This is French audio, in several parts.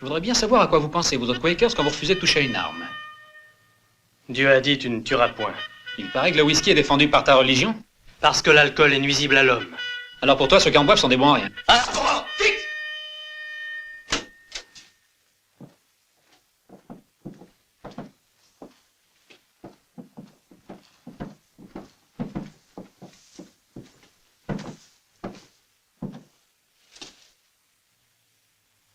Je voudrais bien savoir à quoi vous pensez, vous autres Quakers, quand vous refusez de toucher à une arme. Dieu a dit, tu ne tueras point. Il paraît que le whisky est défendu par ta religion. Parce que l'alcool est nuisible à l'homme. Alors pour toi, ceux qui en boivent sont des bons à rien. Ah! Fixe!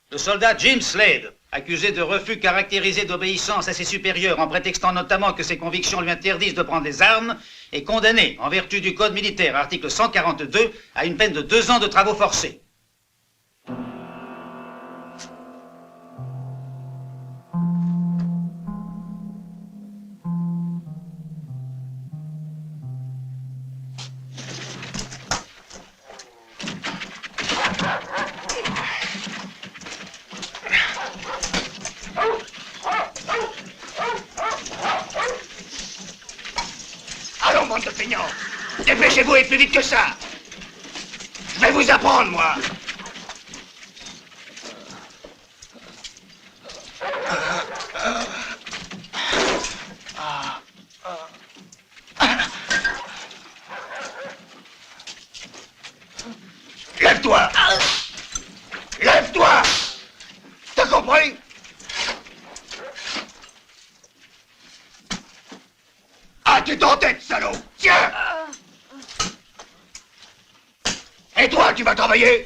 Le soldat Jim Slade, accusé de refus caractérisé d'obéissance à ses supérieurs en prétextant notamment que ses convictions lui interdisent de prendre les armes, est condamné, en vertu du Code militaire, article 142, à une peine de 2 ans de travaux forcés. Allons, bande de feignants! Dépêchez-vous et plus vite que ça! Je vais vous apprendre, moi! Lève-toi! Lève-toi! T'as compris? Ah, tu t'entêtes, salaud! Tiens! Et toi, tu vas travailler?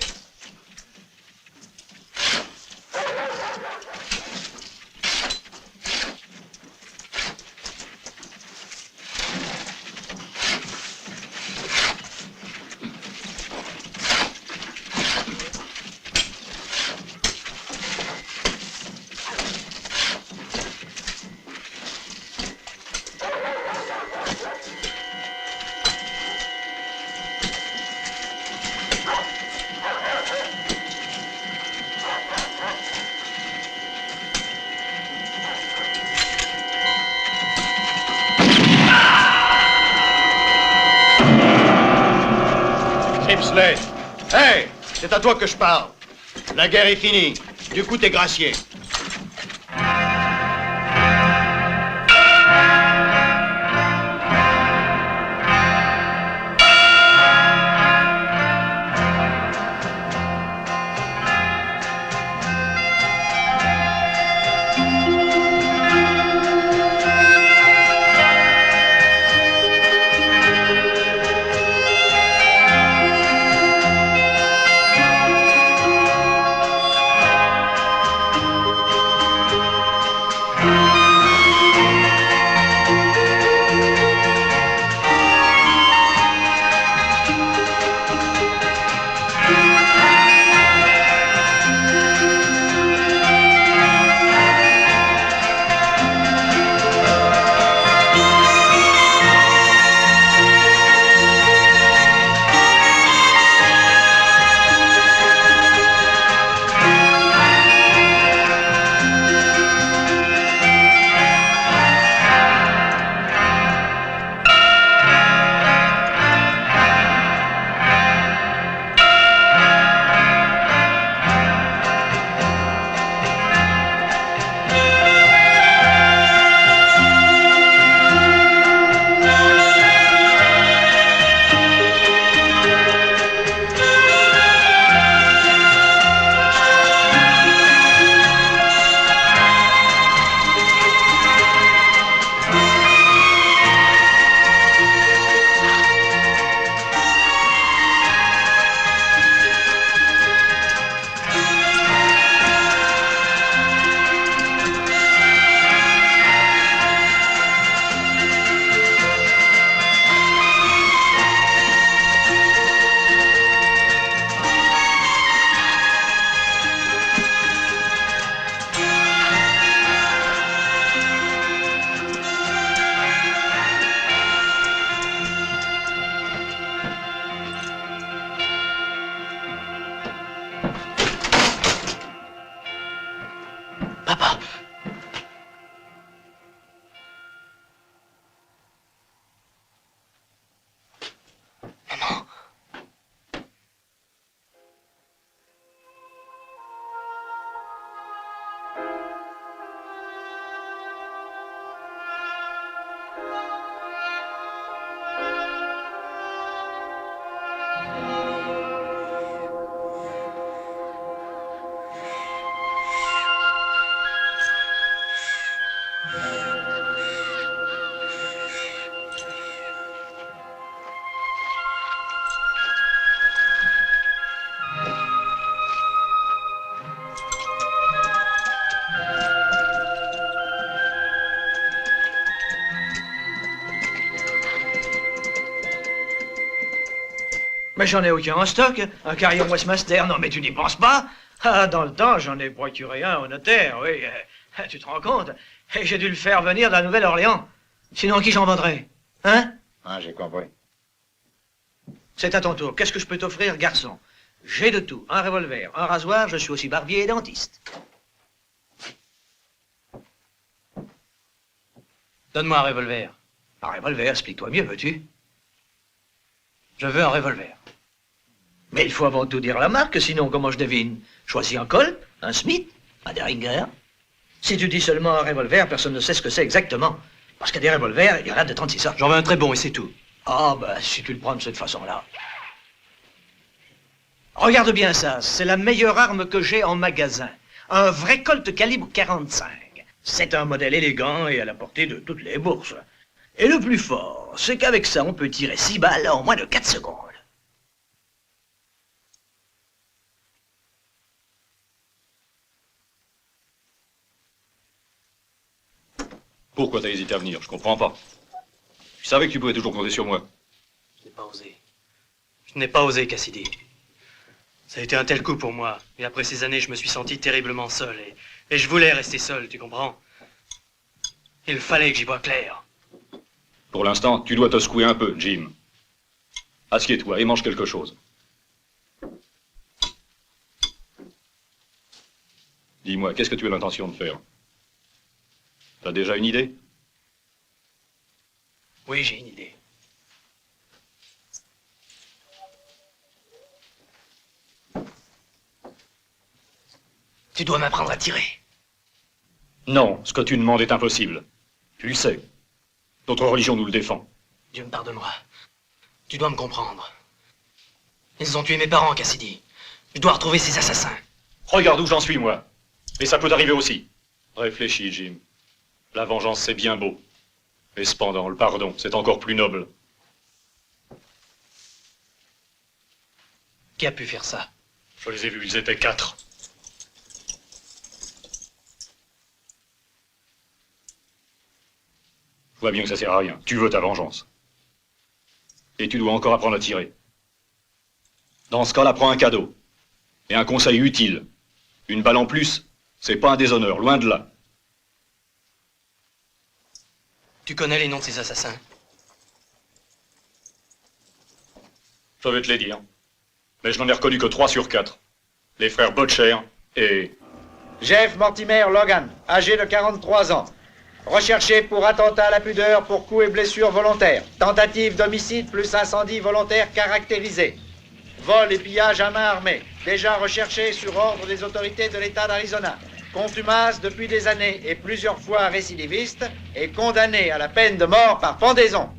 Slade. Hey, c'est à toi que je parle. La guerre est finie. Du coup, t'es gracié. Mais j'en ai aucun en stock. Un carillon Westmaster, non mais tu n'y penses pas. Ah, dans le temps, j'en ai procuré un au notaire, oui. Tu te rends compte? Et j'ai dû le faire venir de la Nouvelle-Orléans. Sinon, à qui j'en vendrais? Hein? Ah, j'ai compris. C'est à ton tour. Qu'est-ce que je peux t'offrir, garçon? J'ai de tout. Un revolver, un rasoir, je suis aussi barbier et dentiste. Donne-moi un revolver. Un revolver, explique-toi mieux, veux-tu? Je veux un revolver. Mais il faut avant tout dire la marque, sinon comment je devine? Choisis un Colt, un Smith, un Derringer. Si tu dis seulement un revolver, personne ne sait ce que c'est exactement. Parce que des revolvers, il y en a de 36 sortes. J'en veux un très bon et c'est tout. Ah, bah, si tu le prends de cette façon-là. Regarde bien ça, c'est la meilleure arme que j'ai en magasin. Un vrai Colt calibre 45. C'est un modèle élégant et à la portée de toutes les bourses. Et le plus fort, c'est qu'avec ça, on peut tirer 6 balles en moins de 4 secondes. Pourquoi t'as hésité à venir? Je comprends pas. Tu savais que tu pouvais toujours compter sur moi. Je n'ai pas osé. Je n'ai pas osé, Cassidy. Ça a été un tel coup pour moi. Et après ces années, je me suis senti terriblement seul. Et je voulais rester seul, tu comprends? Il fallait que j'y voie clair. Pour l'instant, tu dois te secouer un peu, Jim. Assieds-toi et mange quelque chose. Dis-moi, qu'est-ce que tu as l'intention de faire? T'as déjà une idée? Oui, j'ai une idée. Tu dois m'apprendre à tirer. Non, ce que tu demandes est impossible. Tu le sais. Notre religion nous le défend. Dieu me pardonne-moi. Tu dois me comprendre. Ils ont tué mes parents, Cassidy. Je dois retrouver ces assassins. Regarde où j'en suis, moi. Mais ça peut t'arriver aussi. Réfléchis, Jim. La vengeance, c'est bien beau. Mais cependant, le pardon, c'est encore plus noble. Qui a pu faire ça? Je les ai vus, ils étaient 4. Je vois bien que ça sert à rien. Tu veux ta vengeance. Et tu dois encore apprendre à tirer. Dans ce cas-là, prends un cadeau. Et un conseil utile. Une balle en plus, c'est pas un déshonneur, loin de là. Tu connais les noms de ces assassins? Je vais te les dire. Mais je n'en ai reconnu que 3 sur 4. Les frères Butcher et... Jeff Mortimer Logan, âgé de 43 ans. Recherché pour attentat à la pudeur pour coups et blessures volontaires. Tentative d'homicide plus incendie volontaire caractérisé. Vol et pillage à main armée. Déjà recherché sur ordre des autorités de l'État d'Arizona. Contumace depuis des années et plusieurs fois récidiviste et condamné à la peine de mort par pendaison.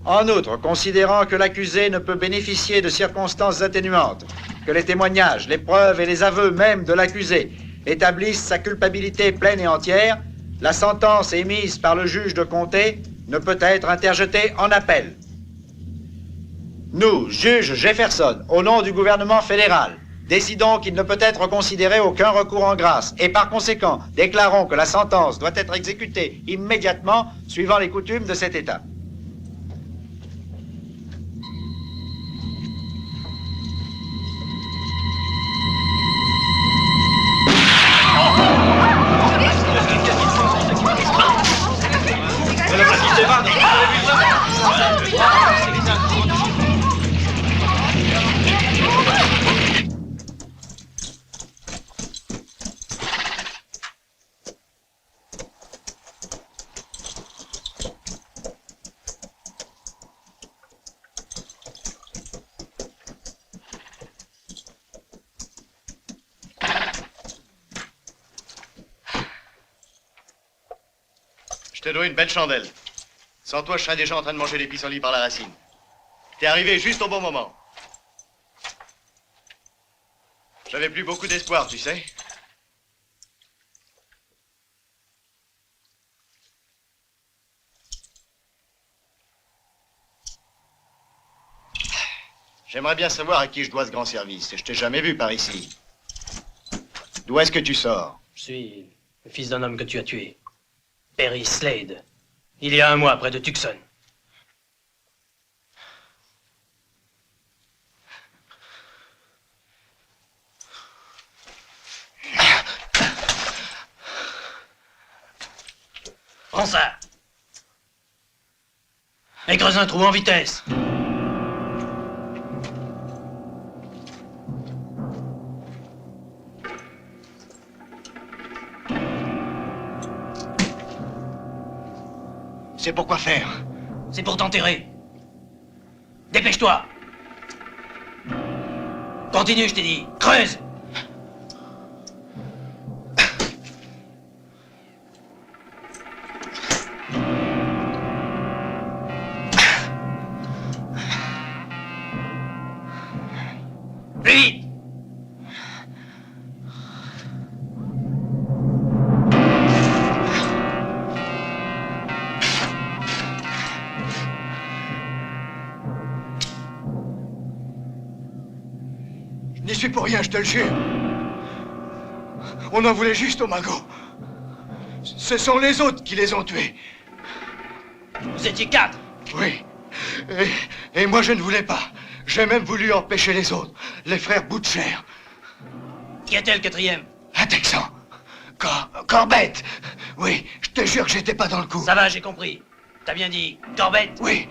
En outre, considérant que l'accusé ne peut bénéficier de circonstances atténuantes, que les témoignages, les preuves et les aveux même de l'accusé établissent sa culpabilité pleine et entière, la sentence émise par le juge de comté ne peut être interjetée en appel. Nous, juge Jefferson, au nom du gouvernement fédéral, décidons qu'il ne peut être considéré aucun recours en grâce et par conséquent déclarons que la sentence doit être exécutée immédiatement suivant les coutumes de cet État. Je te dois une belle chandelle. Sans toi, je serais déjà en train de manger les pissenlits par la racine. T'es arrivé juste au bon moment. J'avais plus beaucoup d'espoir, tu sais. J'aimerais bien savoir à qui je dois ce grand service. Je t'ai jamais vu par ici. D'où est-ce que tu sors? Je suis le fils d'un homme que tu as tué. Perry Slade. Il y a un mois, près de Tucson. Prends ça. Et creuse un trou en vitesse. C'est pour quoi faire? C'est pour t'enterrer. Dépêche-toi. Continue, je t'ai dit. Creuse. Plus vite. Je n'y suis pour rien, je te le jure. On en voulait juste au magot. Ce sont les autres qui les ont tués. Vous étiez 4. Oui. Et moi, je ne voulais pas. J'ai même voulu empêcher les autres. Les frères Butcher. Qui était le 4e? Un Texan. Corbett. Oui, je te jure que j'étais pas dans le coup. Ça va, j'ai compris. T'as bien dit Corbett? Oui.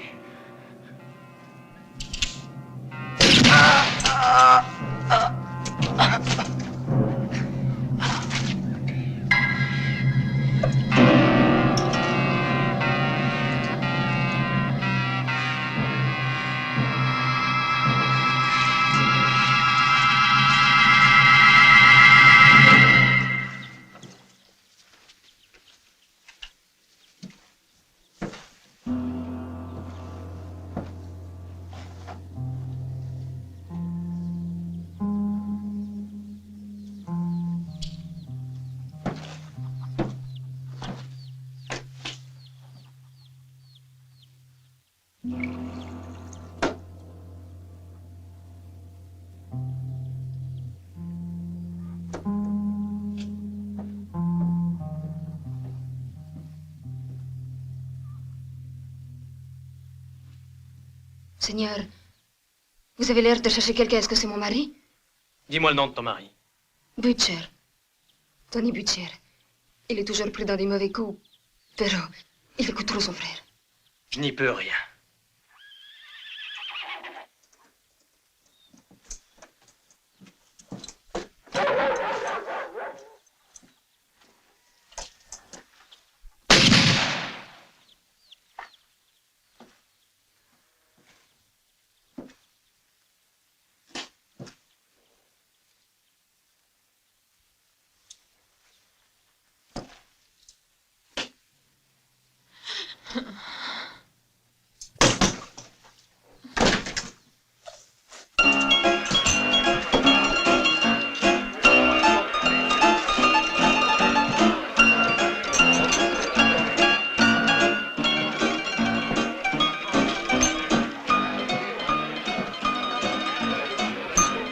Seigneur, vous avez l'air de chercher quelqu'un. Est-ce que c'est mon mari? Dis-moi le nom de ton mari. Butcher. Tony Butcher. Il est toujours pris dans des mauvais coups. Pero, il écoute trop son frère. Je n'y peux rien.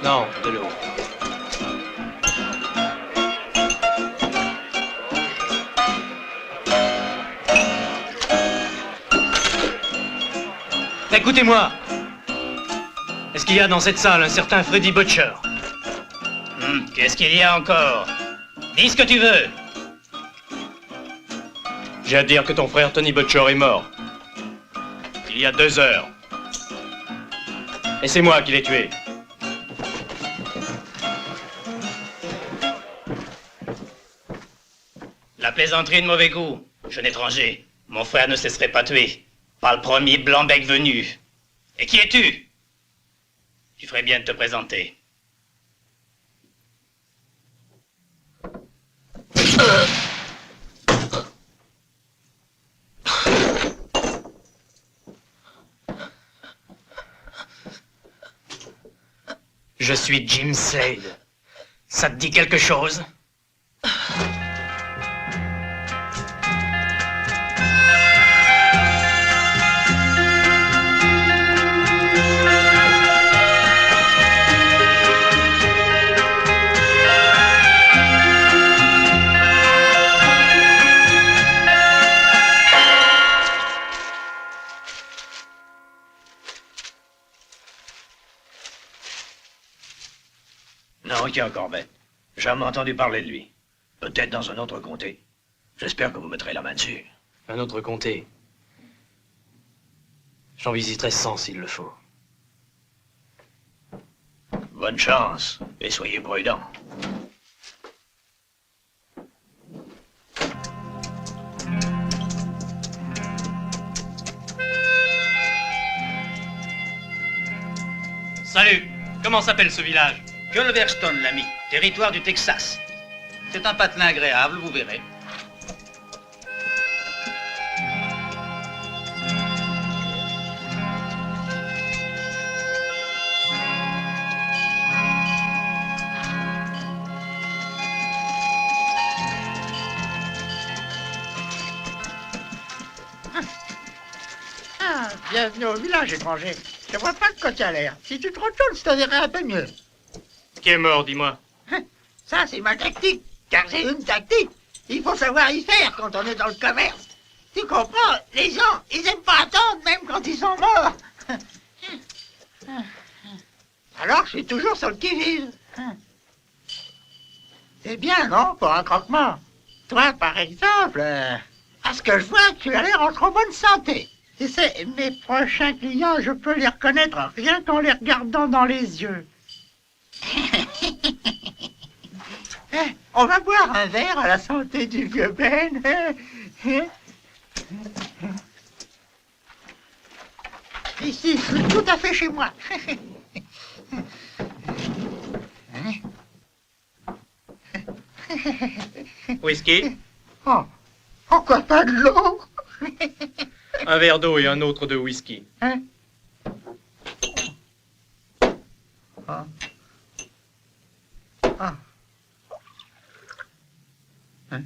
Non, de l'eau. Écoutez-moi. Est-ce qu'il y a dans cette salle un certain Freddy Butcher? Qu'est-ce qu'il y a encore? Dis ce que tu veux. J'ai à te dire que ton frère Tony Butcher est mort. Il y a 2 heures. Et c'est moi qui l'ai tué. La plaisanterie de mauvais goût. Jeune étranger, mon frère ne se laisserait pas tuer. Par le premier blanc-bec venu. Et qui es-tu? Tu ferais bien de te présenter. Je suis Jim Slade. Ça te dit quelque chose? Non, tiens, Corbett. J'ai jamais entendu parler de lui. Peut-être dans un autre comté. J'espère que vous mettrez la main dessus. Un autre comté. J'en visiterai 100 s'il le faut. Bonne chance, et soyez prudents. Salut! Comment s'appelle ce village? Culverstone, l'ami, territoire du Texas. C'est un patelin agréable, vous verrez. Ah, bienvenue au village, étranger. Je vois pas de quoi tu as l'air. Si tu te retournes, je te verrai un peu mieux. Qui est mort, dis-moi? Ça, c'est ma tactique. Car j'ai une tactique. Il faut savoir y faire quand on est dans le commerce. Tu comprends? Les gens, ils aiment pas attendre, même quand ils sont morts. Alors, je suis toujours sur le qui-vive. C'est bien, non, pour un croque-mort? Toi, par exemple, à ce que je vois, tu as l'air en trop bonne santé. Tu sais, mes prochains clients, je peux les reconnaître rien qu'en les regardant dans les yeux. On va boire un verre à la santé du vieux Ben. Ici, je suis tout à fait chez moi. Whisky? Oh, pourquoi pas de l'eau? Un verre d'eau et un autre de whisky. Hein? Ah. Ah. Hein?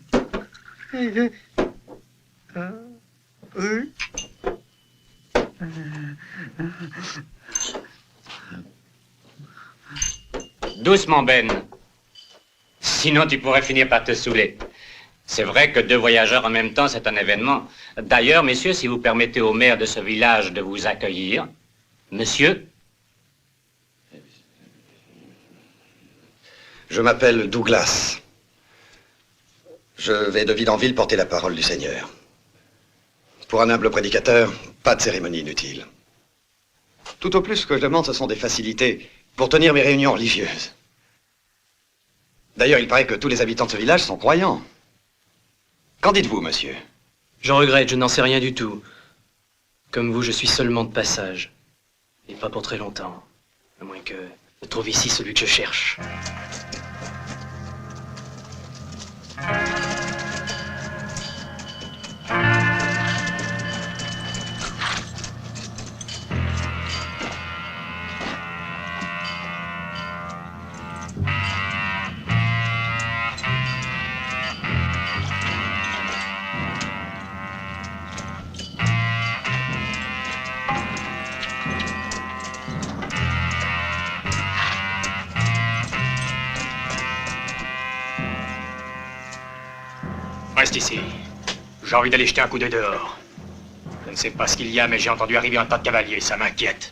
Oui. Doucement, Ben. Sinon, tu pourrais finir par te saouler. C'est vrai que 2 voyageurs en même temps, c'est un événement. D'ailleurs, messieurs, si vous permettez au maire de ce village de vous accueillir. Monsieur? Je m'appelle Douglas. Je vais de ville en ville porter la parole du Seigneur. Pour un humble prédicateur, pas de cérémonie inutile. Tout au plus, ce que je demande, ce sont des facilités pour tenir mes réunions religieuses. D'ailleurs, il paraît que tous les habitants de ce village sont croyants. Qu'en dites-vous, monsieur? J'en regrette, je n'en sais rien du tout. Comme vous, je suis seulement de passage. Et pas pour très longtemps. À moins que je trouve ici celui que je cherche. Reste ici. J'ai envie d'aller jeter un coup d'œil dehors. Je ne sais pas ce qu'il y a, mais j'ai entendu arriver un tas de cavaliers, ça m'inquiète.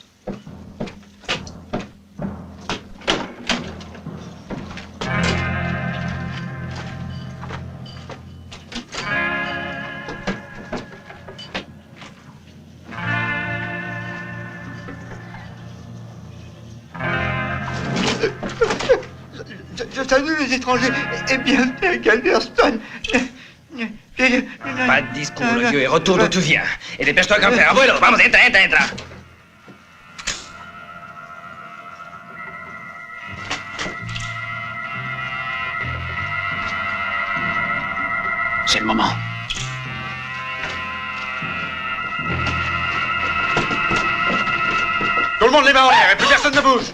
Je salue les étrangers et bienvenue à Galveston. Pas de discours, le vieux, et retourne d'où tu viens. Et dépêche-toi, grand-père. Abuelo, vamos, entra, entra, entra. C'est le moment. Tout le monde les mains en l'air et plus personne ne bouge.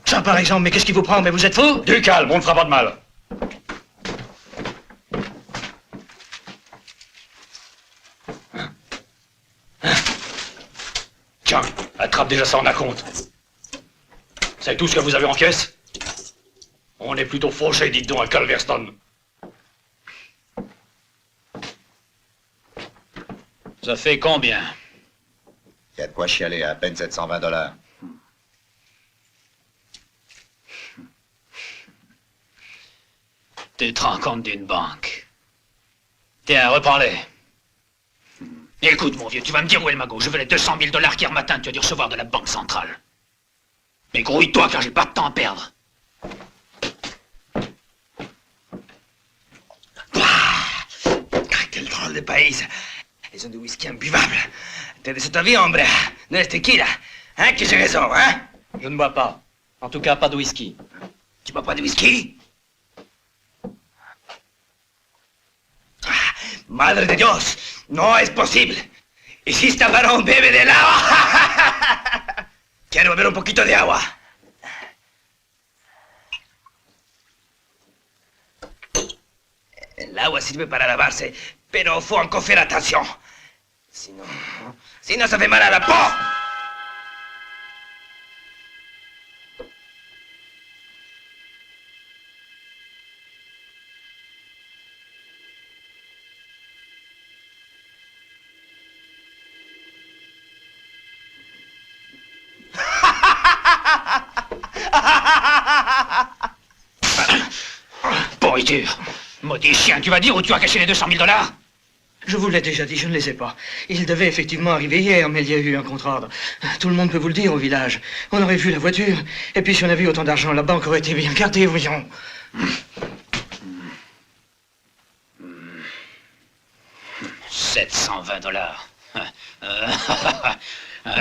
Ça, par exemple, mais qu'est-ce qui vous prend? Mais vous êtes fou? Du calme, on ne fera pas de mal. Tiens, attrape déjà ça en acompte. C'est tout ce que vous avez en caisse? On est plutôt fauchés, dites donc, à Culverstone. Ça fait combien? Il y a de quoi chialer, à peine $720. Tu te rends compte d'une banque. Tiens, reprends-les. Écoute, mon vieux, tu vas me dire où est le magot. Je veux les 200 000 $ qu'hier matin tu as dû recevoir de la Banque Centrale. Mais grouille-toi, car j'ai pas de temps à perdre. Quel drôle de pays. Ils ont du whisky imbuvable. T'es de cette vie, hombre. No es tequila. Hein, que j'ai raison, hein? Je ne bois pas. En tout cas, pas de whisky. Tu bois pas de whisky? Ah, madre de Dios, no es posible. Ici está varón bebe del agua. Quiero beber un poquito de agua. El agua sirve para lavarse, pero faut encore faire attention. Sinon ça fait mal à la peau. Pourriture. Maudit chien, tu vas dire où tu as caché les 200 000 $? Je vous l'ai déjà dit, je ne les ai pas. Ils devaient effectivement arriver hier, mais il y a eu un contre-ordre. Tout le monde peut vous le dire au village. On aurait vu la voiture, et puis si on avait eu autant d'argent, la banque aurait été bien gardée, voyons. 720 $.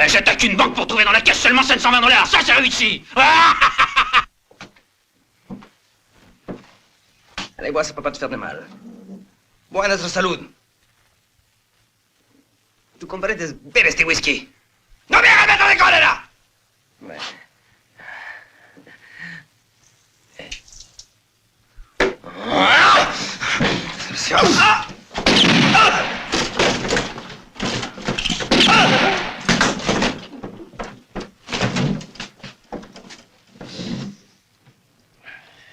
J'attaque une banque pour trouver dans la caisse seulement 720 $. Ça, c'est réussi. Allez, bois, ça peut pas te faire de mal. Bois notre salud. Tu comprendes beber este whisky. ¡No me hagas meter de cólera!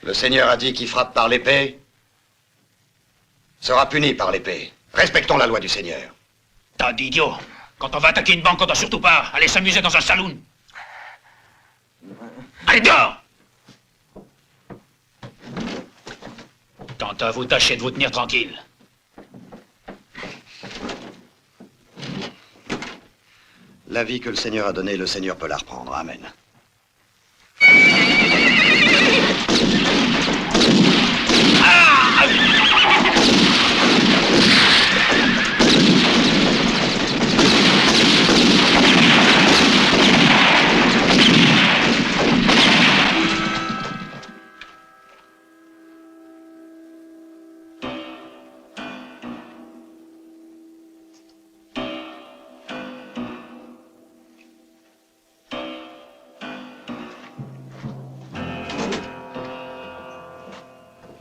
Le Seigneur a dit qui frappe par l'épée sera puni par l'épée. Respectons la loi du Seigneur. T'as d'idiot. Quand on va attaquer une banque, on doit surtout pas aller s'amuser dans un saloon. Allez, dehors! Quant à vous, tâchez de vous tenir tranquille. La vie que le Seigneur a donnée, le Seigneur peut la reprendre. Amen.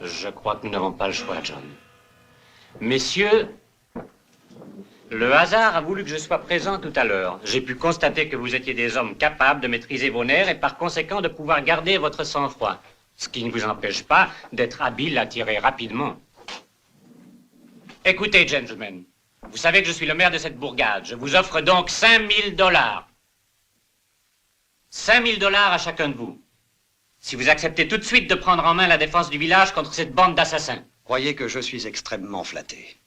Je crois que nous n'avons pas le choix, John. Messieurs, le hasard a voulu que je sois présent tout à l'heure. J'ai pu constater que vous étiez des hommes capables de maîtriser vos nerfs et par conséquent de pouvoir garder votre sang-froid. Ce qui ne vous empêche pas d'être habile à tirer rapidement. Écoutez, gentlemen, vous savez que je suis le maire de cette bourgade. Je vous offre donc 5 000 $. 5 000 $ à chacun de vous. Si vous acceptez tout de suite de prendre en main la défense du village contre cette bande d'assassins. Croyez que je suis extrêmement flatté.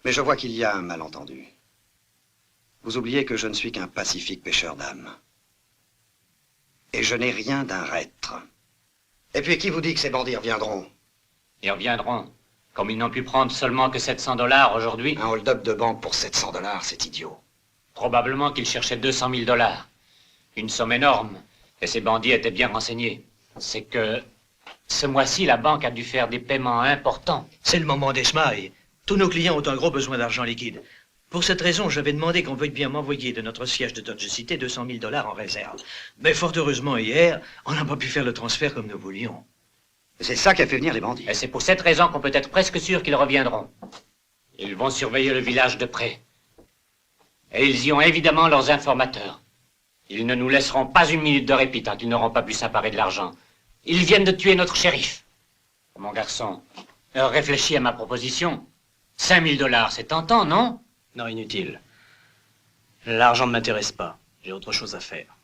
Mais je vois qu'il y a un malentendu. Vous oubliez que je ne suis qu'un pacifique pêcheur d'âmes. Et je n'ai rien d'un reître. Et puis qui vous dit que ces bandits reviendront? Ils reviendront. Comme ils n'ont pu prendre seulement que 700 $ aujourd'hui. Un hold-up de banque pour 700 $, c'est idiot. Probablement qu'ils cherchaient 200 000 $. Une somme énorme. Et ces bandits étaient bien renseignés. C'est que ce mois-ci, la banque a dû faire des paiements importants. C'est le moment des smailles. Tous nos clients ont un gros besoin d'argent liquide. Pour cette raison, j'avais demandé qu'on veuille bien m'envoyer de notre siège de Dodge City 200 000 $ en réserve. Mais fort heureusement, hier, on n'a pas pu faire le transfert comme nous voulions. C'est ça qui a fait venir les bandits. Et c'est pour cette raison qu'on peut être presque sûr qu'ils reviendront. Ils vont surveiller le village de près. Et ils y ont évidemment leurs informateurs. Ils ne nous laisseront pas une minute de répit tant qu'ils n'auront pas pu s'emparer de l'argent. Ils viennent de tuer notre shérif. Mon garçon, réfléchis à ma proposition. 5 000 $, c'est tentant, non? Non, inutile. L'argent ne m'intéresse pas. J'ai autre chose à faire.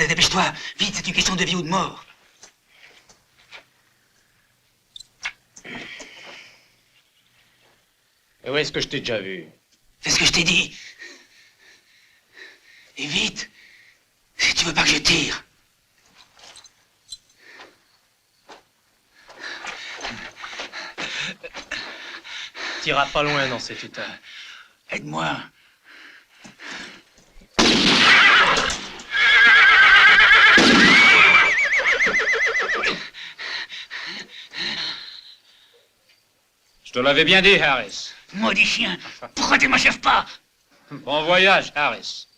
Allez, dépêche-toi. Vite, c'est une question de vie ou de mort. Et où est-ce que je t'ai déjà vu? Fais ce que je t'ai dit. Et vite. Si tu veux pas que je tire. T'iras pas loin dans cet état. Aide-moi. Je te l'avais bien dit, Harris. Maudit chien. Pourquoi tu m'achèves pas? Bon voyage, Harris.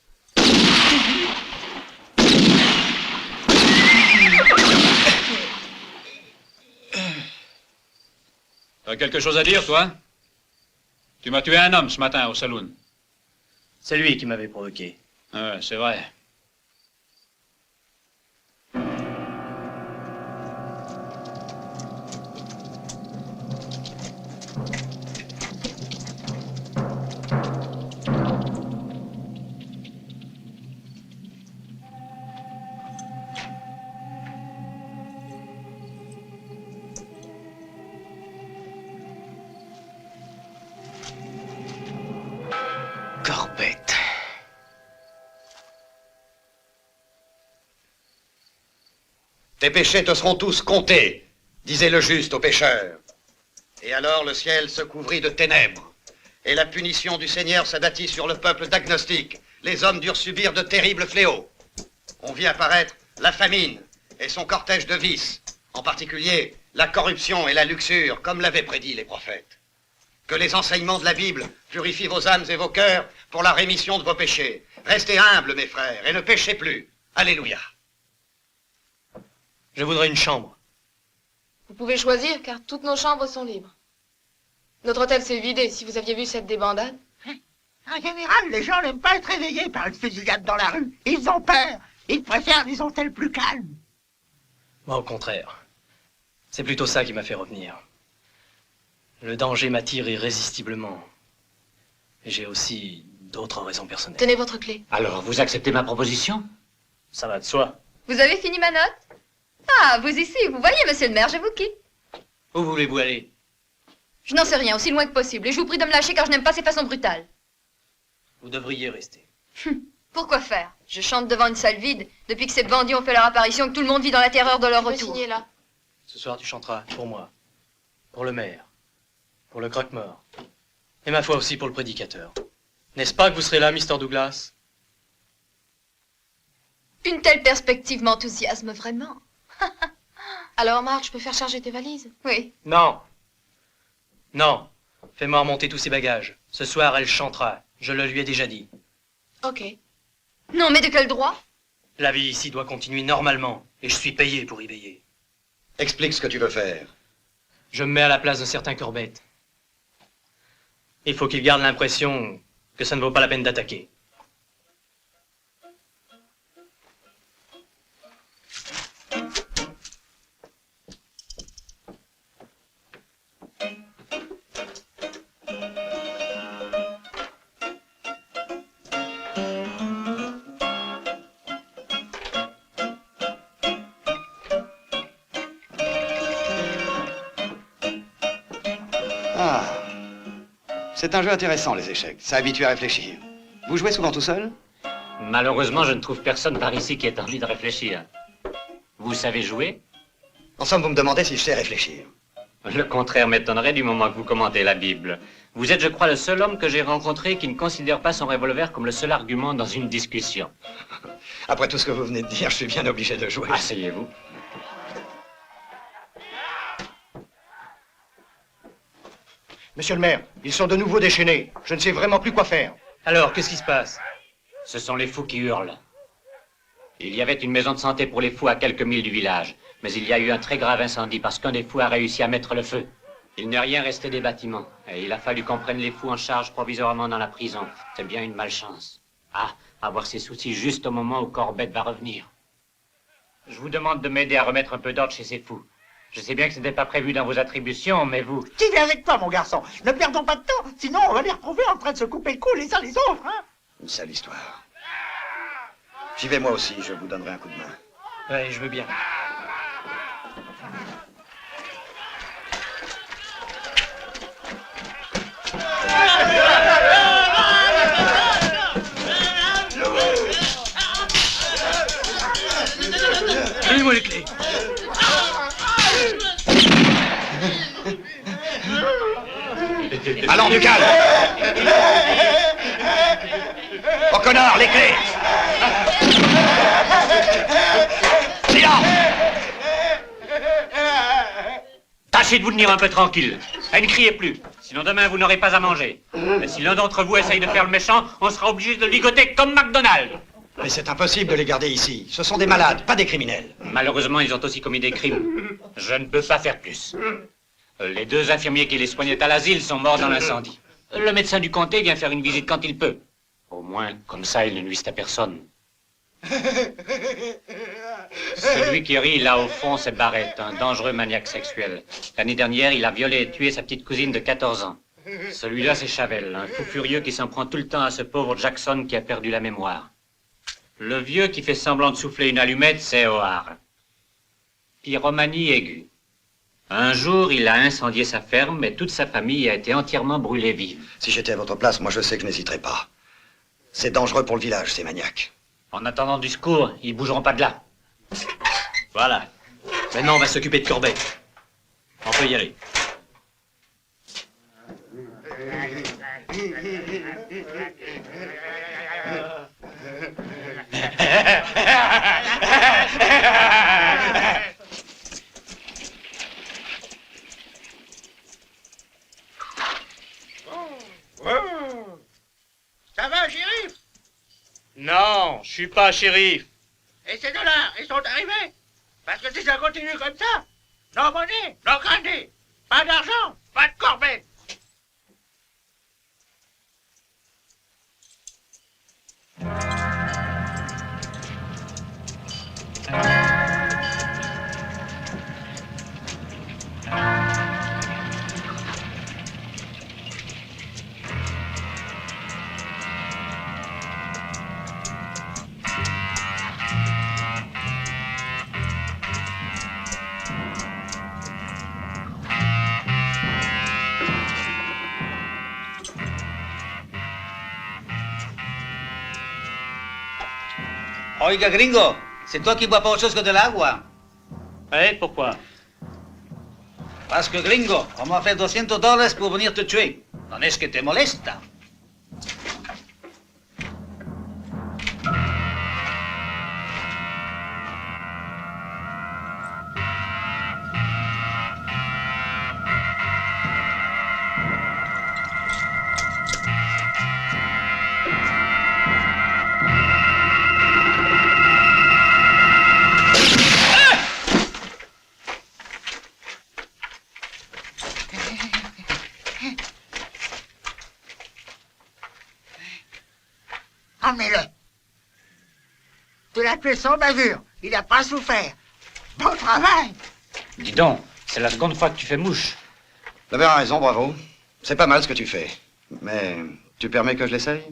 T'as quelque chose à dire, toi? Tu m'as tué un homme ce matin au saloon. C'est lui qui m'avait provoqué. Ouais, c'est vrai. Corbett. Tes péchés te seront tous comptés, disait le juste aux pécheurs. Et alors le ciel se couvrit de ténèbres, et la punition du Seigneur s'abattit sur le peuple d'agnostiques. Les hommes durent subir de terribles fléaux. On vit apparaître la famine et son cortège de vices, en particulier la corruption et la luxure, comme l'avaient prédit les prophètes. Que les enseignements de la Bible purifient vos âmes et vos cœurs pour la rémission de vos péchés. Restez humbles, mes frères, et ne péchez plus. Alléluia. Je voudrais une chambre. Vous pouvez choisir, car toutes nos chambres sont libres. Notre hôtel s'est vidé, si vous aviez vu cette débandade. En général, les gens n'aiment pas être réveillés par une fusillade dans la rue. Ils ont peur. Ils préfèrent des hôtels plus calmes. Moi, au contraire. C'est plutôt ça qui m'a fait revenir. Le danger m'attire irrésistiblement. Et j'ai aussi d'autres raisons personnelles. Tenez votre clé. Alors, vous acceptez ma proposition? Ça va de soi. Vous avez fini ma note? Ah, vous ici, vous voyez, monsieur le maire, je vous quitte. Où voulez-vous aller? Je n'en sais rien, aussi loin que possible, et je vous prie de me lâcher car je n'aime pas ces façons brutales. Vous devriez rester. Pourquoi faire? Je chante devant une salle vide, depuis que ces bandits ont fait leur apparition, que tout le monde vit dans la terreur de leur Je vais retour. signer là. Ce soir, tu chanteras pour moi, pour le maire, pour le croque-mort, et ma foi aussi pour le prédicateur. N'est-ce pas que vous serez là, Mr. Douglas? Une telle perspective m'enthousiasme vraiment. Alors, Marge, je peux faire charger tes valises? Oui. Non. Non. Fais-moi remonter tous ses bagages. Ce soir, elle chantera. Je le lui ai déjà dit. Ok. Non, mais de quel droit? La vie ici doit continuer normalement, et je suis payé pour y veiller. Explique ce que tu veux faire. Je me mets à la place d'un certain Corbett. Il faut qu'il garde l'impression que ça ne vaut pas la peine d'attaquer. Ah. C'est un jeu intéressant, les échecs. Ça habitue à réfléchir. Vous jouez souvent tout seul? Malheureusement, je ne trouve personne par ici qui ait envie de réfléchir. Vous savez jouer? En somme, vous me demandez si je sais réfléchir. Le contraire m'étonnerait du moment que vous commentez la Bible. Vous êtes, je crois, le seul homme que j'ai rencontré qui ne considère pas son revolver comme le seul argument dans une discussion. Après tout ce que vous venez de dire, je suis bien obligé de jouer. Asseyez-vous. Monsieur le maire, ils sont de nouveau déchaînés. Je ne sais vraiment plus quoi faire. Alors, qu'est-ce qui se passe? Ce sont les fous qui hurlent. Il y avait une maison de santé pour les fous à quelques milles du village, mais il y a eu un très grave incendie parce qu'un des fous a réussi à mettre le feu. Il n'est rien resté des bâtiments, et il a fallu qu'on prenne les fous en charge provisoirement dans la prison. C'est bien une malchance. Ah, avoir ces soucis juste au moment où Corbett va revenir. Je vous demande de m'aider à remettre un peu d'ordre chez ces fous. Je sais bien que ce n'était pas prévu dans vos attributions, mais vous... Tu viens avec toi, mon garçon. Ne perdons pas de temps, sinon on va les retrouver en train de se couper le cou les uns les autres, hein. Une sale histoire. J'y vais moi aussi, je vous donnerai un coup de main. Ouais, je veux bien. Donnez-moi les clés. Allons, du calme. Oh, connard, les clés. Silence. Tâchez de vous tenir un peu tranquille. Et ne criez plus. Sinon demain, vous n'aurez pas à manger. Et si l'un d'entre vous essaye de faire le méchant, on sera obligé de le ligoter comme McDonald. Mais c'est impossible de les garder ici. Ce sont des malades, pas des criminels. Malheureusement, ils ont aussi commis des crimes. Je ne peux pas faire plus. Les 2 infirmiers qui les soignaient à l'asile sont morts dans l'incendie. Le médecin du comté vient faire une visite quand il peut. Au moins, comme ça, ils ne nuisent à personne. Celui qui rit là au fond, c'est Barrett, un dangereux maniaque sexuel. L'année dernière, il a violé et tué sa petite cousine de 14 ans. Celui-là, c'est Chavel, un fou furieux qui s'en prend tout le temps à ce pauvre Jackson qui a perdu la mémoire. Le vieux qui fait semblant de souffler une allumette, c'est O'Hare. Pyromanie aiguë. Un jour, il a incendié sa ferme, mais toute sa famille a été entièrement brûlée vive. Si j'étais à votre place, moi je sais que je n'hésiterais pas. C'est dangereux pour le village, ces maniaques. En attendant du secours, ils bougeront pas de là. Voilà. Maintenant, on va s'occuper de Corbett. On peut y aller. Ça va, shérif? Non, je suis pas shérif. Et ces dollars, ils sont arrivés? Parce que si ça continue comme ça, no money, no candy. Pas d'argent, pas de Corbett. Oiga, gringo, c'est toi qui bois pas autre chose que de l'agua. Ouais, pourquoi? Parce que, gringo, on m'a fait $200 pour venir te tuer. ¿No es que te molesta? Emmenez-le. Tu l'as tué sans bavure. Il n'a pas souffert. Bon travail. Dis donc, c'est la seconde fois que tu fais mouche. T'as bien raison, bravo. C'est pas mal ce que tu fais. Mais tu permets que je l'essaye?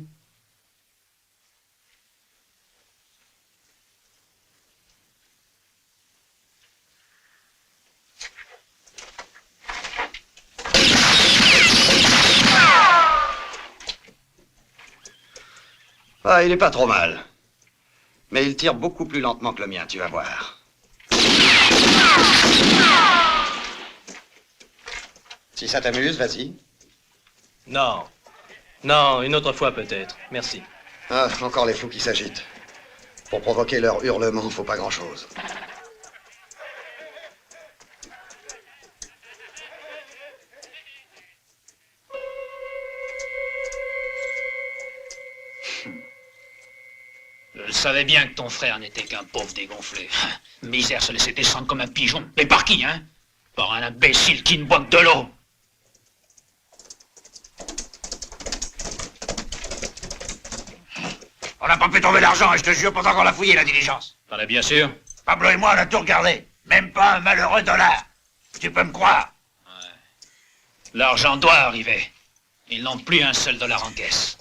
Ah, il est pas trop mal. Mais il tire beaucoup plus lentement que le mien, tu vas voir. Si ça t'amuse, vas-y. Non. Non, une autre fois peut-être. Merci. Ah, encore les fous qui s'agitent. Pour provoquer leur hurlement, faut pas grand-chose. Je savais bien que ton frère n'était qu'un pauvre dégonflé. Misère se laisser descendre comme un pigeon. Mais par qui, hein? Par un imbécile qui ne boit que de l'eau. On n'a pas pu trouver l'argent, et je te jure, pendant qu'on l'a fouillé, la diligence. T'en es bien sûr? Pablo et moi, on a tout regardé. Même pas un malheureux dollar. Tu peux me croire? L'argent doit arriver. Ils n'ont plus un seul dollar en caisse.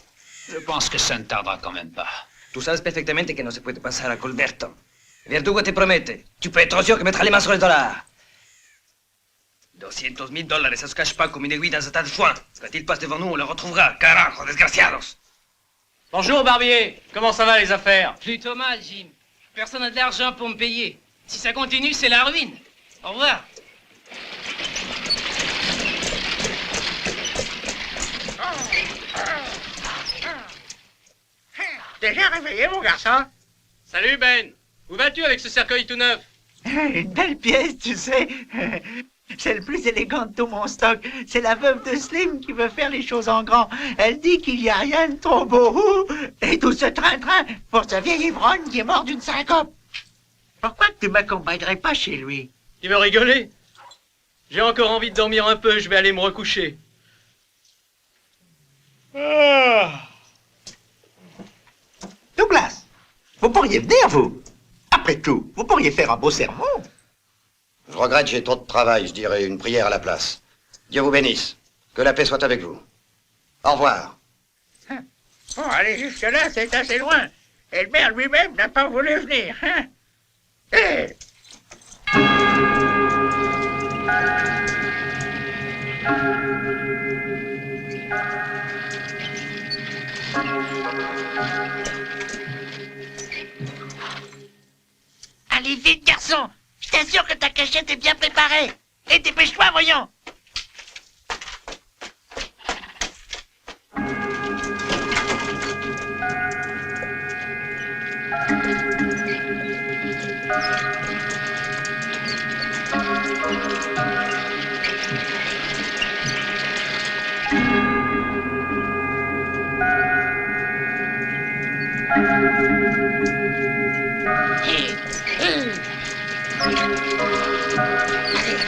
Je pense que ça ne tardera quand même pas. Tú sabes perfectamente que no se puede pasar a Colberto. Verdugo te promete. Tu peux être sûr que mettra les mains sur le dollar. $200,000, ça se cache pas comme une aiguille dans un tas de foin. Quand il passe devant nous, on le retrouvera. Carajo, desgraciados. Bonjour, Barbier. Comment ça va, les affaires? Plutôt mal, Jim. Personne n'a de l'argent pour me payer. Si ça continue, c'est la ruine. Au revoir. Déjà réveillé, mon garçon? Salut, Ben. Où vas-tu avec ce cercueil tout neuf? Une belle pièce, tu sais. C'est le plus élégant de tout mon stock. C'est la veuve de Slim qui veut faire les choses en grand. Elle dit qu'il n'y a rien de trop beau. Et tout ce train-train pour ce vieil ivrogne qui est mort d'une syncope. Pourquoi tu m'accompagnerais pas chez lui? Tu veux rigoler? J'ai encore envie de dormir un peu, je vais aller me recoucher. Douglas, vous pourriez venir, vous. Après tout, vous pourriez faire un beau sermon. Je regrette, j'ai trop de travail, je dirais une prière à la place. Dieu vous bénisse. Que la paix soit avec vous. Au revoir. Bon, aller jusque-là, c'est assez loin. Et le maire lui-même n'a pas voulu venir, hein? Eh! Allez vite, garçon! Je t'assure que ta cachette est bien préparée! Et dépêche-toi, voyons!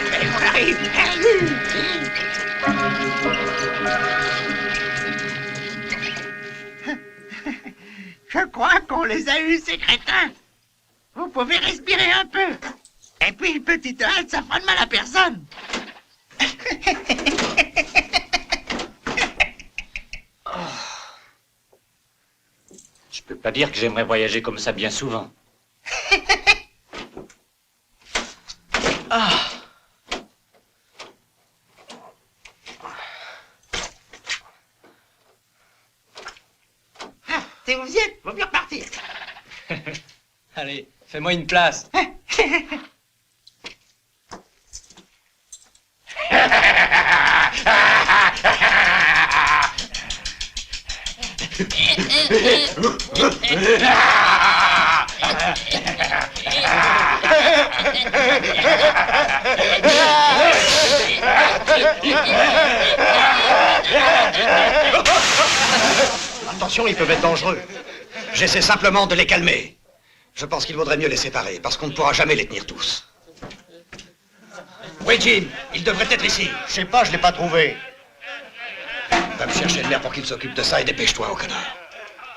Allez, on arrive! Je crois qu'on les a eus, ces crétins! Vous pouvez respirer un peu! Et puis une petite halte, ça fera de mal à personne! Je peux pas dire que j'aimerais voyager comme ça bien souvent. Si vous y êtes, vaut mieux repartir! Allez, fais-moi une place. Attention, ils peuvent être dangereux. J'essaie simplement de les calmer. Je pense qu'il vaudrait mieux les séparer, parce qu'on ne pourra jamais les tenir tous. Oui, Jim, il devrait être ici. Je sais pas, je l'ai pas trouvé. Va me chercher le maire pour qu'il s'occupe de ça et dépêche-toi, au connard.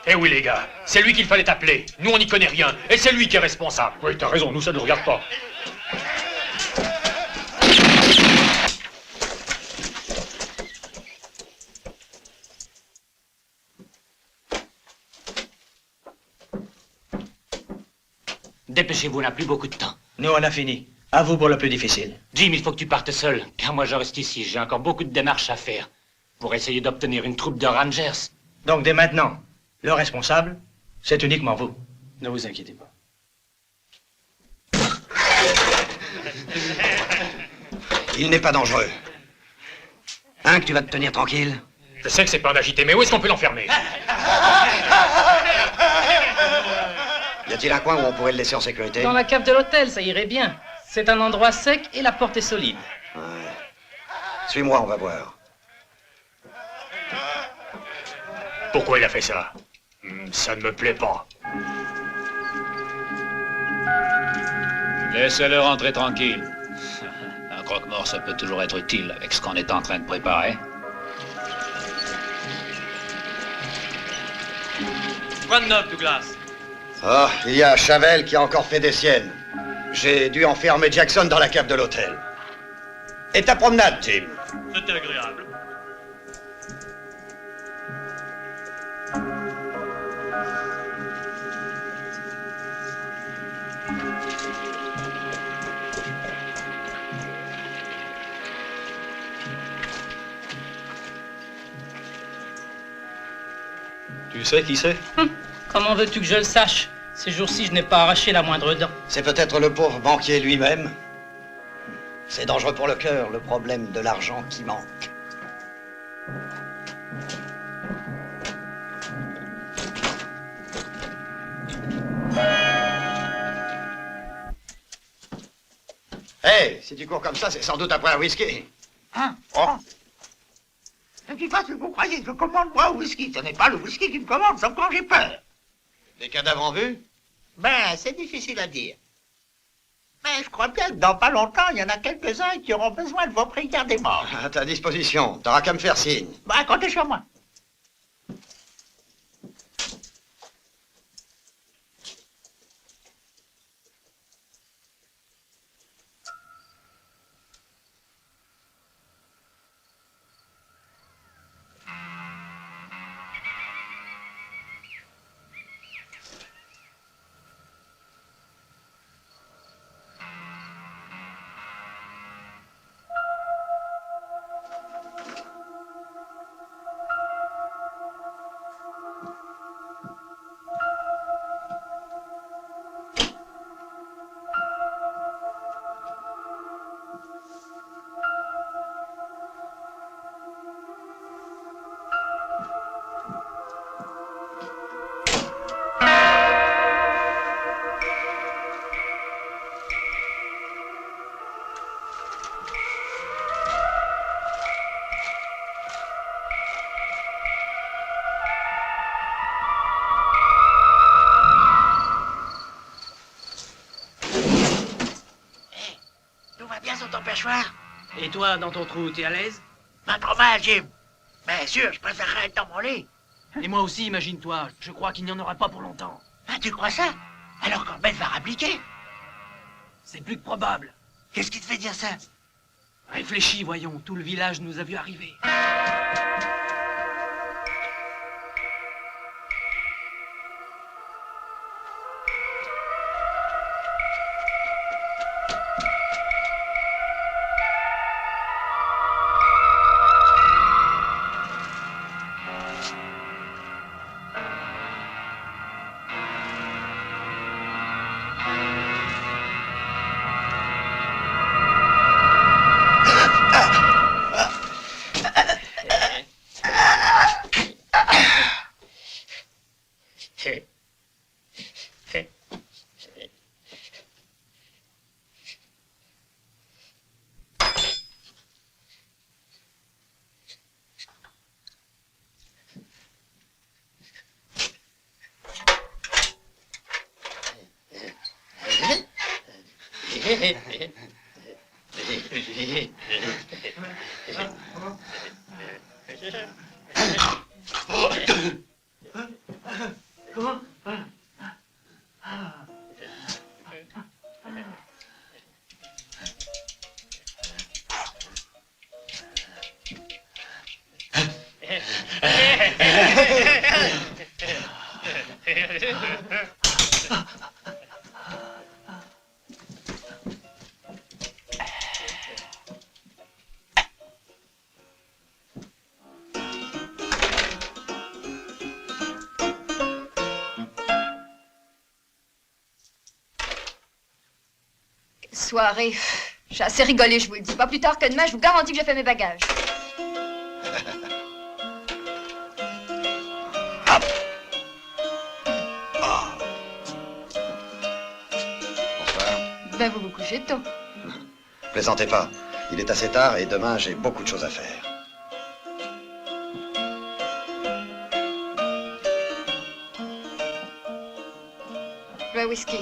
Eh oui, les gars, c'est lui qu'il fallait appeler. Nous, on n'y connaît rien. Et c'est lui qui est responsable. Oui, t'as raison, nous, ça ne nous regarde pas. Dépêchez-vous, on n'a plus beaucoup de temps. Nous, on a fini. À vous pour le plus difficile. Jim, il faut que tu partes seul, car moi je reste ici. J'ai encore beaucoup de démarches à faire pour essayer d'obtenir une troupe de Rangers. Donc, dès maintenant, le responsable, c'est uniquement vous. Ne vous inquiétez pas. Il n'est pas dangereux. Hein, que tu vas te tenir tranquille? Je sais que c'est pas un agité, mais où est-ce qu'on peut l'enfermer? Y a-t-il un coin où on pourrait le laisser en sécurité? Dans la cave de l'hôtel, ça irait bien. C'est un endroit sec et la porte est solide. Ouais. Suis-moi, on va voir. Pourquoi il a fait ça? Ça ne me plaît pas. Laissez-le rentrer tranquille. Un croque-mort, ça peut toujours être utile avec ce qu'on est en train de préparer. Quoi de neuf, Douglas? Ah, il y a Chavel qui a encore fait des siennes. J'ai dû enfermer Jackson dans la cave de l'hôtel. Et ta promenade, Jim? C'était agréable. Tu sais qui c'est? Comment veux-tu que je le sache? Ces jours-ci, je n'ai pas arraché la moindre dent. C'est peut-être le pauvre banquier lui-même. C'est dangereux pour le cœur, le problème de l'argent qui manque. Hey, si tu cours comme ça, c'est sans doute après un whisky. Hein? Oh. Ne dis pas que vous croyez que je commande moi au whisky. Ce n'est pas le whisky qui me commande, sauf quand j'ai peur. Des cadavres en vue? Ben, c'est difficile à dire. Mais je crois bien que dans pas longtemps, il y en a quelques-uns qui auront besoin de vos prières des morts. À ta disposition, t'auras qu'à me faire signe. Ben, comptez sur moi. Et toi, dans ton trou, t'es à l'aise? Pas trop mal, Jim. Bien sûr, je préférerais être dans mon lit. Et moi aussi, imagine-toi. Je crois qu'il n'y en aura pas pour longtemps. Ah, tu crois ça? Alors Corbett va rappliquer. C'est plus que probable. Qu'est-ce qui te fait dire ça? Réfléchis, voyons. Tout le village nous a vu arriver. Soirée. J'ai assez rigolé, je vous le dis. Pas plus tard que demain, je vous garantis que j'ai fait mes bagages. Bonsoir. Ben, vous vous couchez tôt. Plaisantez pas. Il est assez tard et demain, j'ai beaucoup de choses à faire. Le whisky.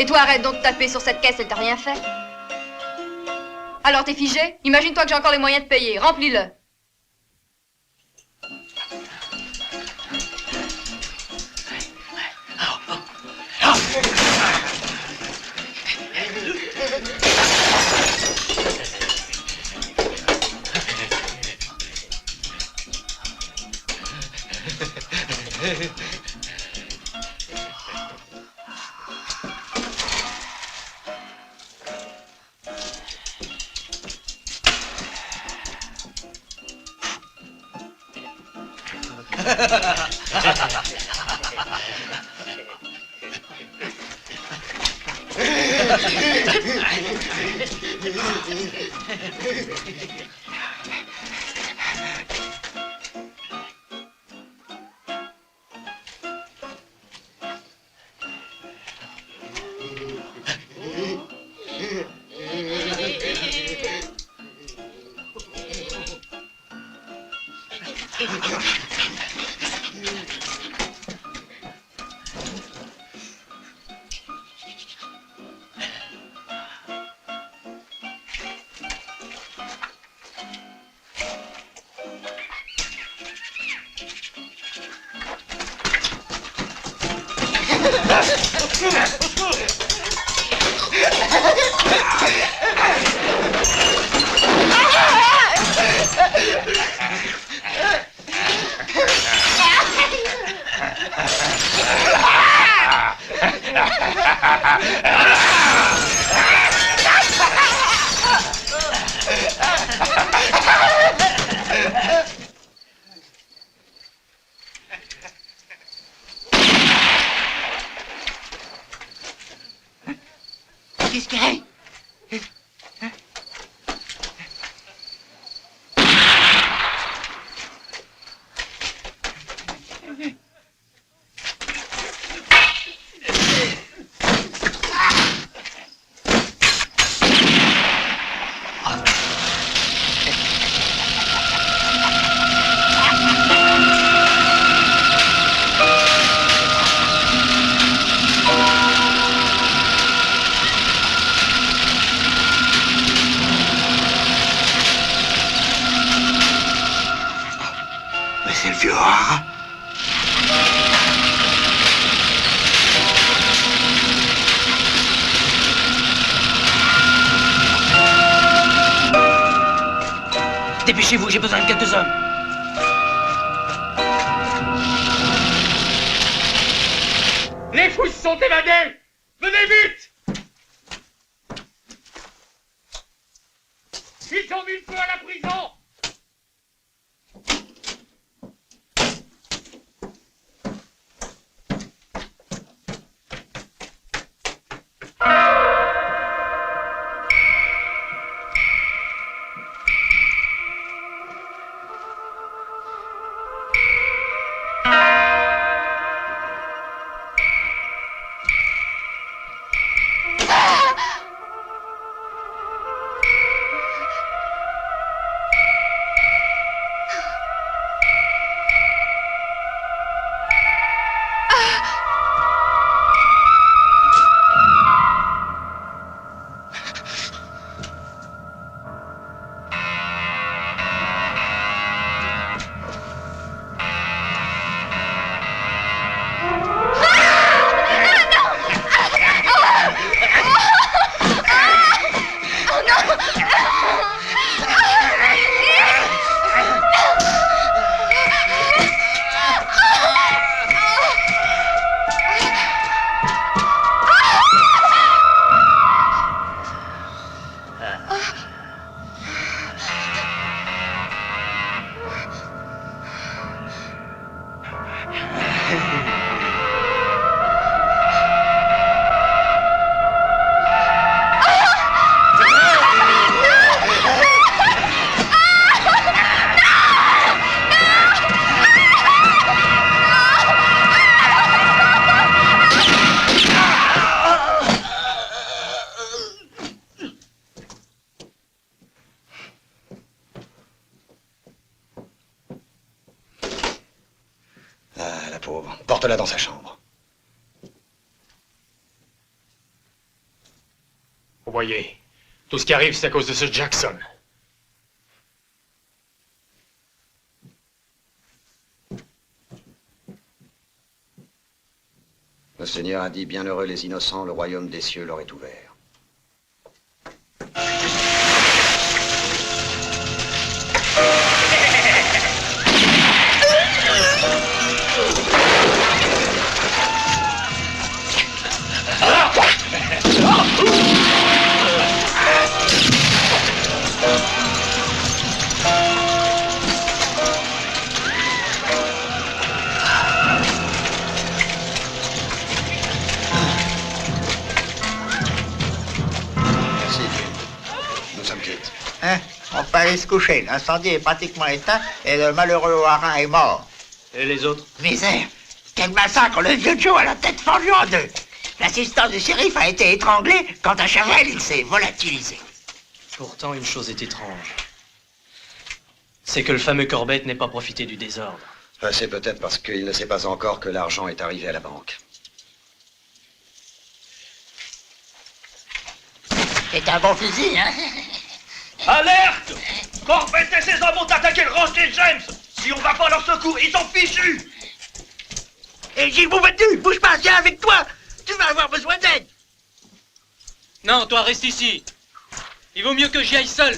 Et toi, arrête donc de taper sur cette caisse, elle t'a rien fait. Alors t'es figé? Imagine-toi que j'ai encore les moyens de payer. Remplis-le. Qu'est-ce qu'il y a? C'est le vieux rat. Dépêchez-vous, j'ai besoin de quelques hommes. Les fous se sont évadés! Venez vite! Ils ont mis le feu à la prison! Ah, la pauvre. Porte-la dans sa chambre. Vous voyez, tout ce qui arrive, c'est à cause de ce Jackson. Le Seigneur a dit, bienheureux les innocents, le royaume des cieux leur est ouvert. aller se coucher. L'incendie est pratiquement éteint et le malheureux Warin est mort. Et les autres? Misère! Quel massacre! Le vieux Joe a la tête fendue en deux. L'assistant du shérif a été étranglé quand à Chavel, il s'est volatilisé. Pourtant, une chose est étrange. C'est que le fameux Corbett n'ait pas profité du désordre. C'est peut-être parce qu'il ne sait pas encore que l'argent est arrivé à la banque. C'est un bon fusil, hein? Alerte! Corbett et ses hommes ont attaqué le ranch des James! Si on va pas à leur secours, ils sont fichus! Et Gilles Boubattu, bouge pas, viens avec toi! Tu vas avoir besoin d'aide! Non, toi reste ici. Il vaut mieux que j'y aille seul.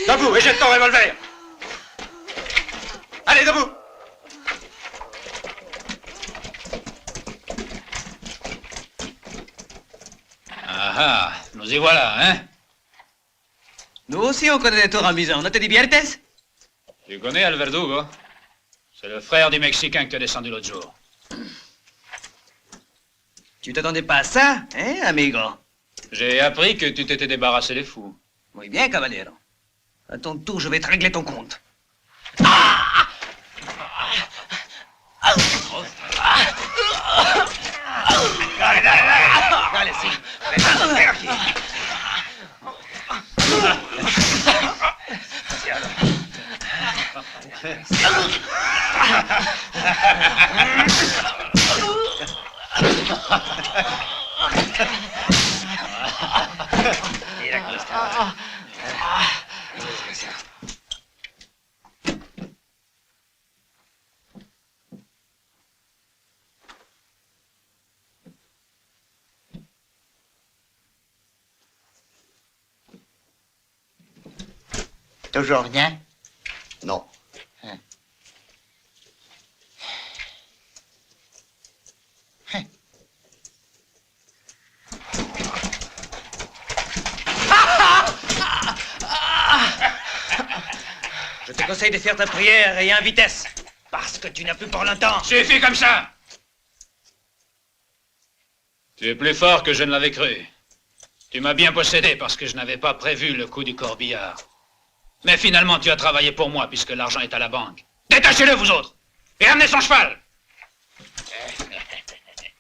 Debout et jette ton revolver! Allez, debout! Ah ah, nous y voilà, hein? Nous aussi, on connaît les tours en bison. ¿No te diviertes? Tu connais Al Verdugo? C'est le frère du Mexicain que tu as descendu l'autre jour. Tu t'attendais pas à ça, hein, amigo? J'ai appris que tu t'étais débarrassé des fous. Muy bien, caballero. À ton tour, je vais te régler ton compte. Dale, sí. Ven aquí. Mira cómo está. Toujours rien? Non. Je te conseille de faire ta prière et en vitesse. Parce que tu n'as plus pour longtemps. Suffit comme ça! Tu es plus fort que je ne l'avais cru. Tu m'as bien possédé parce que je n'avais pas prévu le coup du corbillard. Mais finalement, tu as travaillé pour moi puisque l'argent est à la banque. Détachez-le, vous autres! Et amenez son cheval!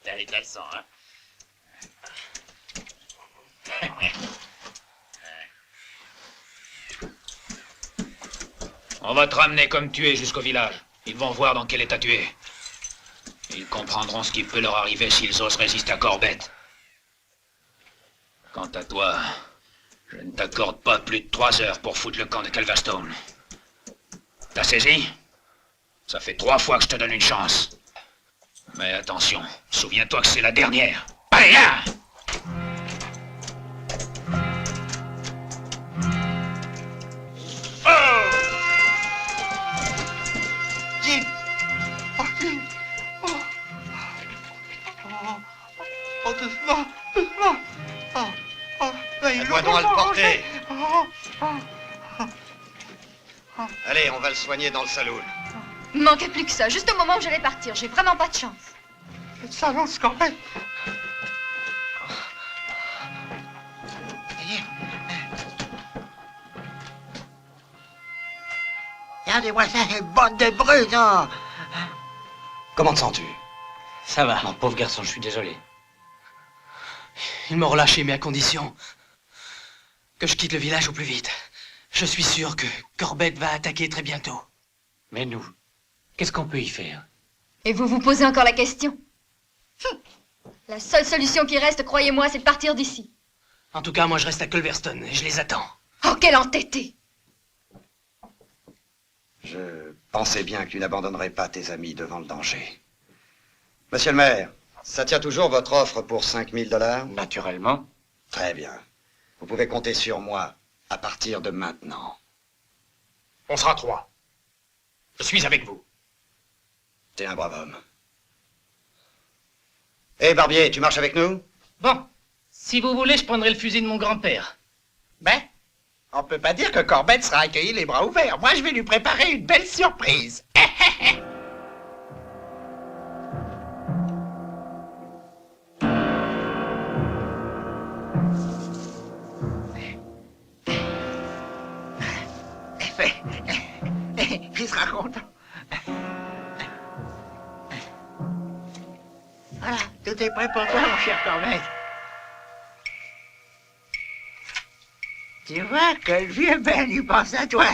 T'as les caleçons, hein? On va te ramener comme tu es jusqu'au village. Ils vont voir dans quel état tu es. Ils comprendront ce qui peut leur arriver s'ils osent résister à Corbett. Quant à toi, je ne t'accorde pas plus de 3 heures pour foutre le camp de Calverstone. T'as saisi? Ça fait 3 fois que je te donne une chance. Mais attention, souviens-toi que c'est la dernière. Allez, là! Gilles! Oh, Gilles! Oh, doucement, doucement! Aide-moi donc à le porter. Allez, on va le soigner dans le saloon. Il manquait plus que ça, juste au moment où j'allais partir. J'ai vraiment pas de chance. Cette salon, Corbett! Regardez-moi ça, une bande de brutes, non? Comment te sens-tu? Ça va. Mon pauvre garçon, je suis désolé. Ils m'ont relâché, mais à condition Que je quitte le village au plus vite. Je suis sûr que Corbett va attaquer très bientôt. Mais nous, qu'est-ce qu'on peut y faire? Et vous vous posez encore la question? La seule solution qui reste, croyez-moi, c'est de partir d'ici. En tout cas, moi je reste à Culverston et je les attends. Oh, quel entêté! Je pensais bien que tu n'abandonnerais pas tes amis devant le danger. Monsieur le maire, ça tient toujours votre offre pour 5 000 $? Naturellement. Très bien. Vous pouvez compter sur moi à partir de maintenant. On sera 3. Je suis avec vous. T'es un brave homme. Hé, Barbier, tu marches avec nous? Bon, si vous voulez, je prendrai le fusil de mon grand-père. Ben, on peut pas dire que Corbett sera accueilli les bras ouverts. Moi, je vais lui préparer une belle surprise. Il sera content. Voilà, tout est prêt pour toi, mon cher Corbett. Tu vois que le vieux Ben, il pense à toi.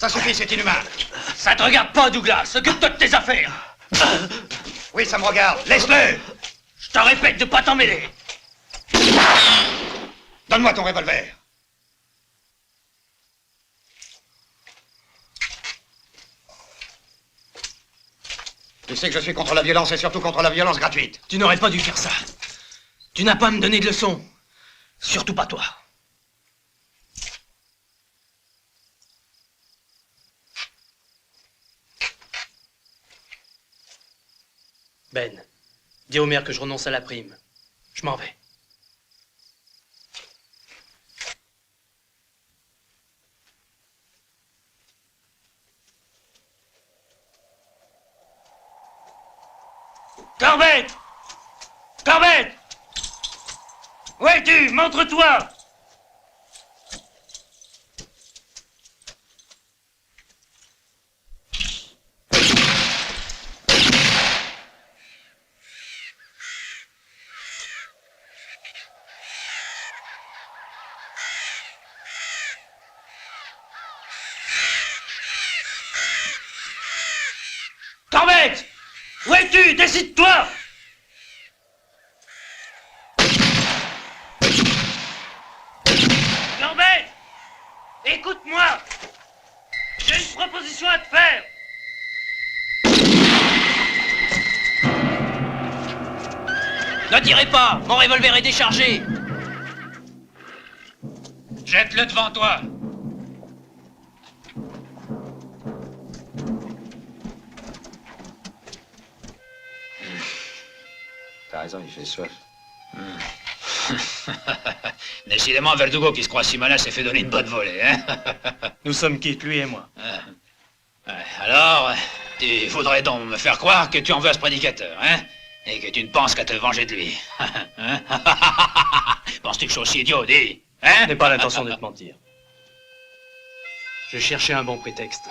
Ça suffit, c'est inhumain. Ça te regarde pas, Douglas. Occupe-toi de tes affaires. Oui, ça me regarde. Laisse-le. Je te répète de pas t'en mêler. Donne-moi ton revolver. Tu sais que je suis contre la violence et surtout contre la violence gratuite. Tu n'aurais pas dû faire ça. Tu n'as pas à me donner de leçons. Surtout pas toi. Ben, dis au maire que je renonce à la prime. Je m'en vais. Corbett! Corbett! Où es-tu? Montre-toi! Corbett! Où es-tu? Décide-toi! Corbett! Écoute-moi! J'ai une proposition à te faire! Ne tirez pas! Mon revolver est déchargé! Jette-le devant toi. T'as raison, il fait soif. Décidément, Verdugo, qui se croit si malin, s'est fait donner une bonne volée, hein. Nous sommes quittes, lui et moi. Alors, tu voudrais donc me faire croire que tu en veux à ce prédicateur, hein? Et que tu ne penses qu'à te venger de lui. Hein? Penses-tu que je suis aussi idiot, dis? Hein? Je n'ai pas l'intention de te mentir. Je cherchais un bon prétexte.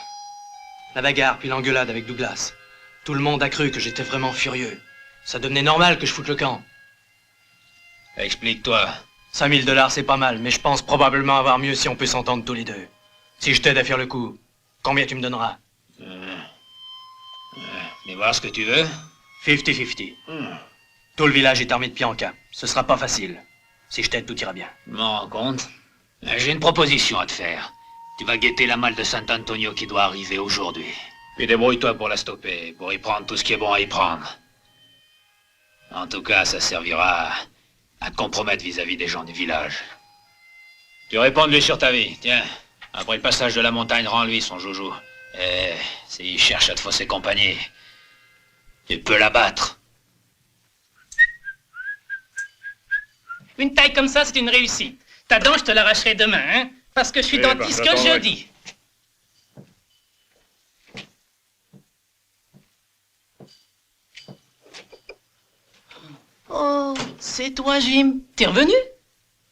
La bagarre, puis l'engueulade avec Douglas. Tout le monde a cru que j'étais vraiment furieux. Ça devenait normal que je foute le camp. Explique-toi. 5 000 $, c'est pas mal, mais je pense probablement avoir mieux si on peut s'entendre tous les deux. Si je t'aide à faire le coup, combien tu me donneras? Mais voir ce que tu veux. 50-50. Tout le village est armé de pied en cap. Ce sera pas facile. Si je t'aide, tout ira bien. Je m'en rends compte. J'ai une proposition à te faire. Tu vas guetter la malle de Sant'Antonio qui doit arriver aujourd'hui. Puis débrouille-toi pour la stopper, pour y prendre tout ce qui est bon à y prendre. En tout cas, ça servira à te compromettre vis-à-vis des gens du village. Tu réponds de lui sur ta vie, tiens. Après le passage de la montagne, rends-lui son joujou. Et s'il cherche à te fausser compagnie, tu peux l'abattre. Une taille comme ça, c'est une réussite. Ta dent, je te l'arracherai demain, hein? Parce que je suis dentiste que le jeudi. Oh, c'est toi, Jim. T'es revenu?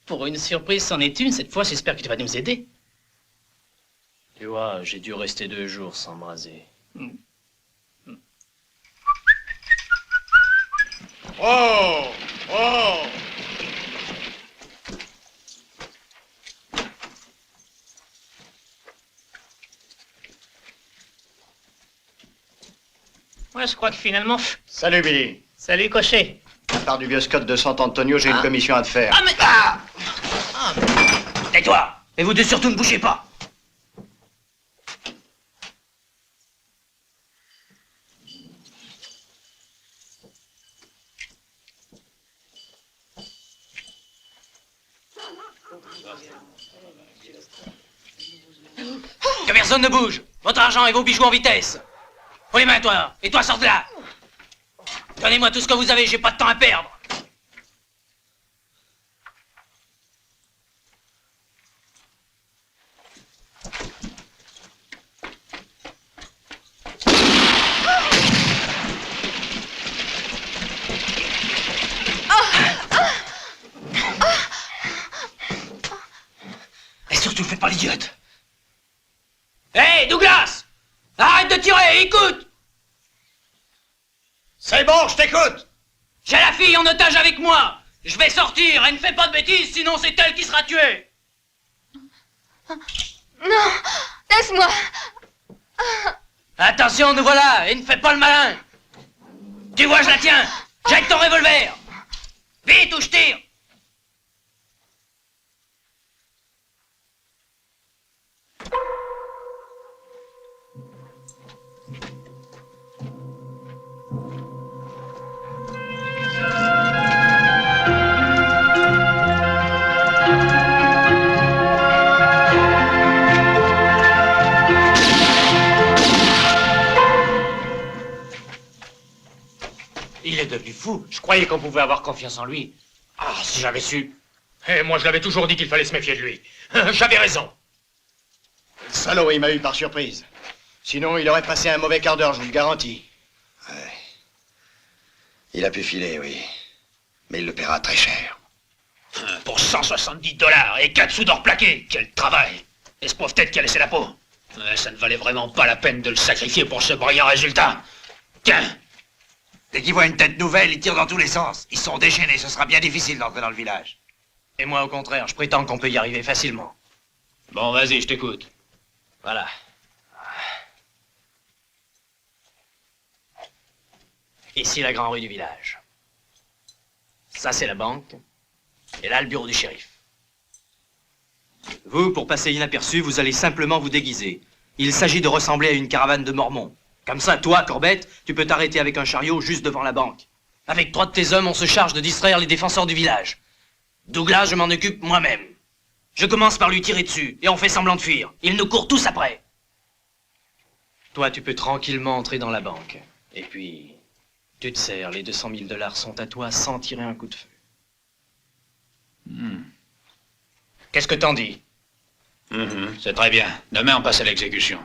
Pour une surprise, c'en est une. Cette fois, j'espère que tu vas nous aider. Tu vois, j'ai dû rester 2 jours sans me raser. Oh! Oh! Moi, je crois que finalement... Salut, Billy. Salut, Cocher. À part du vieux Scott de Sant'Antonio, j'ai une commission à te faire. Ah, mais... Tais-toi! Et vous deux surtout ne bougez pas! Que personne ne bouge! Votre argent et vos bijoux en vitesse! Oh les mains, toi! Et toi, sors de là! Donnez-moi tout ce que vous avez, j'ai pas de temps à perdre! Et surtout, faites pas l'idiote! Hé, Douglas! Arrête de tirer, écoute! C'est bon, je t'écoute! J'ai la fille en otage avec moi! Je vais sortir et ne fais pas de bêtises, sinon c'est elle qui sera tuée! Non, laisse-moi. Attention, nous voilà, et ne fais pas le malin! Tu vois, je la tiens! Jette ton revolver! Vite ou je tire! Il est devenu fou. Je croyais qu'on pouvait avoir confiance en lui. Ah, si j'avais su. Et moi, je l'avais toujours dit qu'il fallait se méfier de lui. J'avais raison. Salaud, il m'a eu par surprise. Sinon, il aurait passé un mauvais quart d'heure, je vous le garantis. Ouais. Il a pu filer, oui. Mais il le paiera très cher. Pour 170 $ et 4 sous d'or plaqué. Quel travail! Et ce pauvre tête qui a laissé la peau. Ça ne valait vraiment pas la peine de le sacrifier pour ce brillant résultat. Tiens! Dès qu'ils voient une tête nouvelle, ils tirent dans tous les sens. Ils sont déchaînés, ce sera bien difficile d'entrer dans le village. Et moi, au contraire, je prétends qu'on peut y arriver facilement. Bon, vas-y, je t'écoute. Voilà. Ici, la grande rue du village. Ça, c'est la banque. Et là, le bureau du shérif. Vous, pour passer inaperçu, vous allez simplement vous déguiser. Il s'agit de ressembler à une caravane de Mormons. Comme ça, toi, Corbett, tu peux t'arrêter avec un chariot juste devant la banque. Avec 3 de tes hommes, on se charge de distraire les défenseurs du village. Douglas, je m'en occupe moi-même. Je commence par lui tirer dessus, et on fait semblant de fuir. Ils nous courent tous après. Toi, tu peux tranquillement entrer dans la banque. Et puis, Tu te sers, les 200 000 $ sont à toi sans tirer un coup de feu. Qu'est-ce que t'en dis? C'est très bien. Demain, on passe à l'exécution.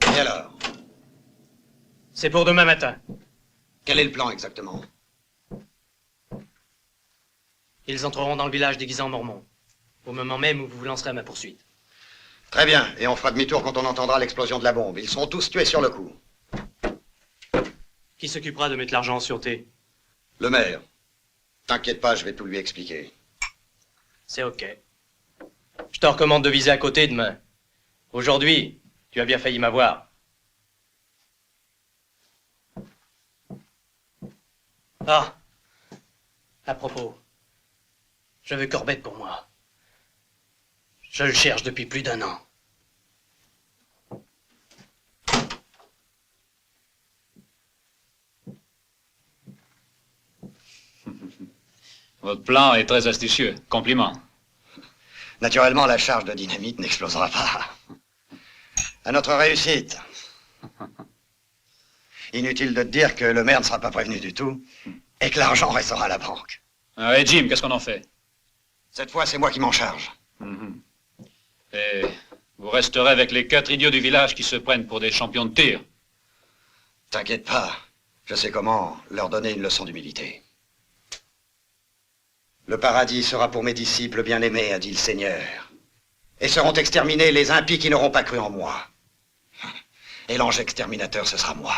Et alors? C'est pour demain matin. Quel est le plan exactement? Ils entreront dans le village déguisés en mormons, au moment même où vous vous lancerez à ma poursuite. Très bien, et on fera demi-tour quand on entendra l'explosion de la bombe. Ils seront tous tués sur le coup. Qui s'occupera de mettre l'argent en sûreté? Le maire. T'inquiète pas, je vais tout lui expliquer. C'est ok. Je te recommande de viser à côté demain. Aujourd'hui, tu as bien failli m'avoir. Ah, à propos, je veux Corbett pour moi. Je le cherche depuis plus d'1 an. Votre plan est très astucieux. Compliment. Naturellement, la charge de dynamite n'explosera pas. À notre réussite. Inutile de te dire que le maire ne sera pas prévenu du tout et que l'argent restera à la banque. Et Jim, qu'est-ce qu'on en fait? Cette fois, c'est moi qui m'en charge. Et vous resterez avec les 4 idiots du village qui se prennent pour des champions de tir. T'inquiète pas, je sais comment leur donner une leçon d'humilité. Le paradis sera pour mes disciples bien-aimés, a dit le Seigneur. Et seront exterminés les impies qui n'auront pas cru en moi. Et l'ange exterminateur, ce sera moi.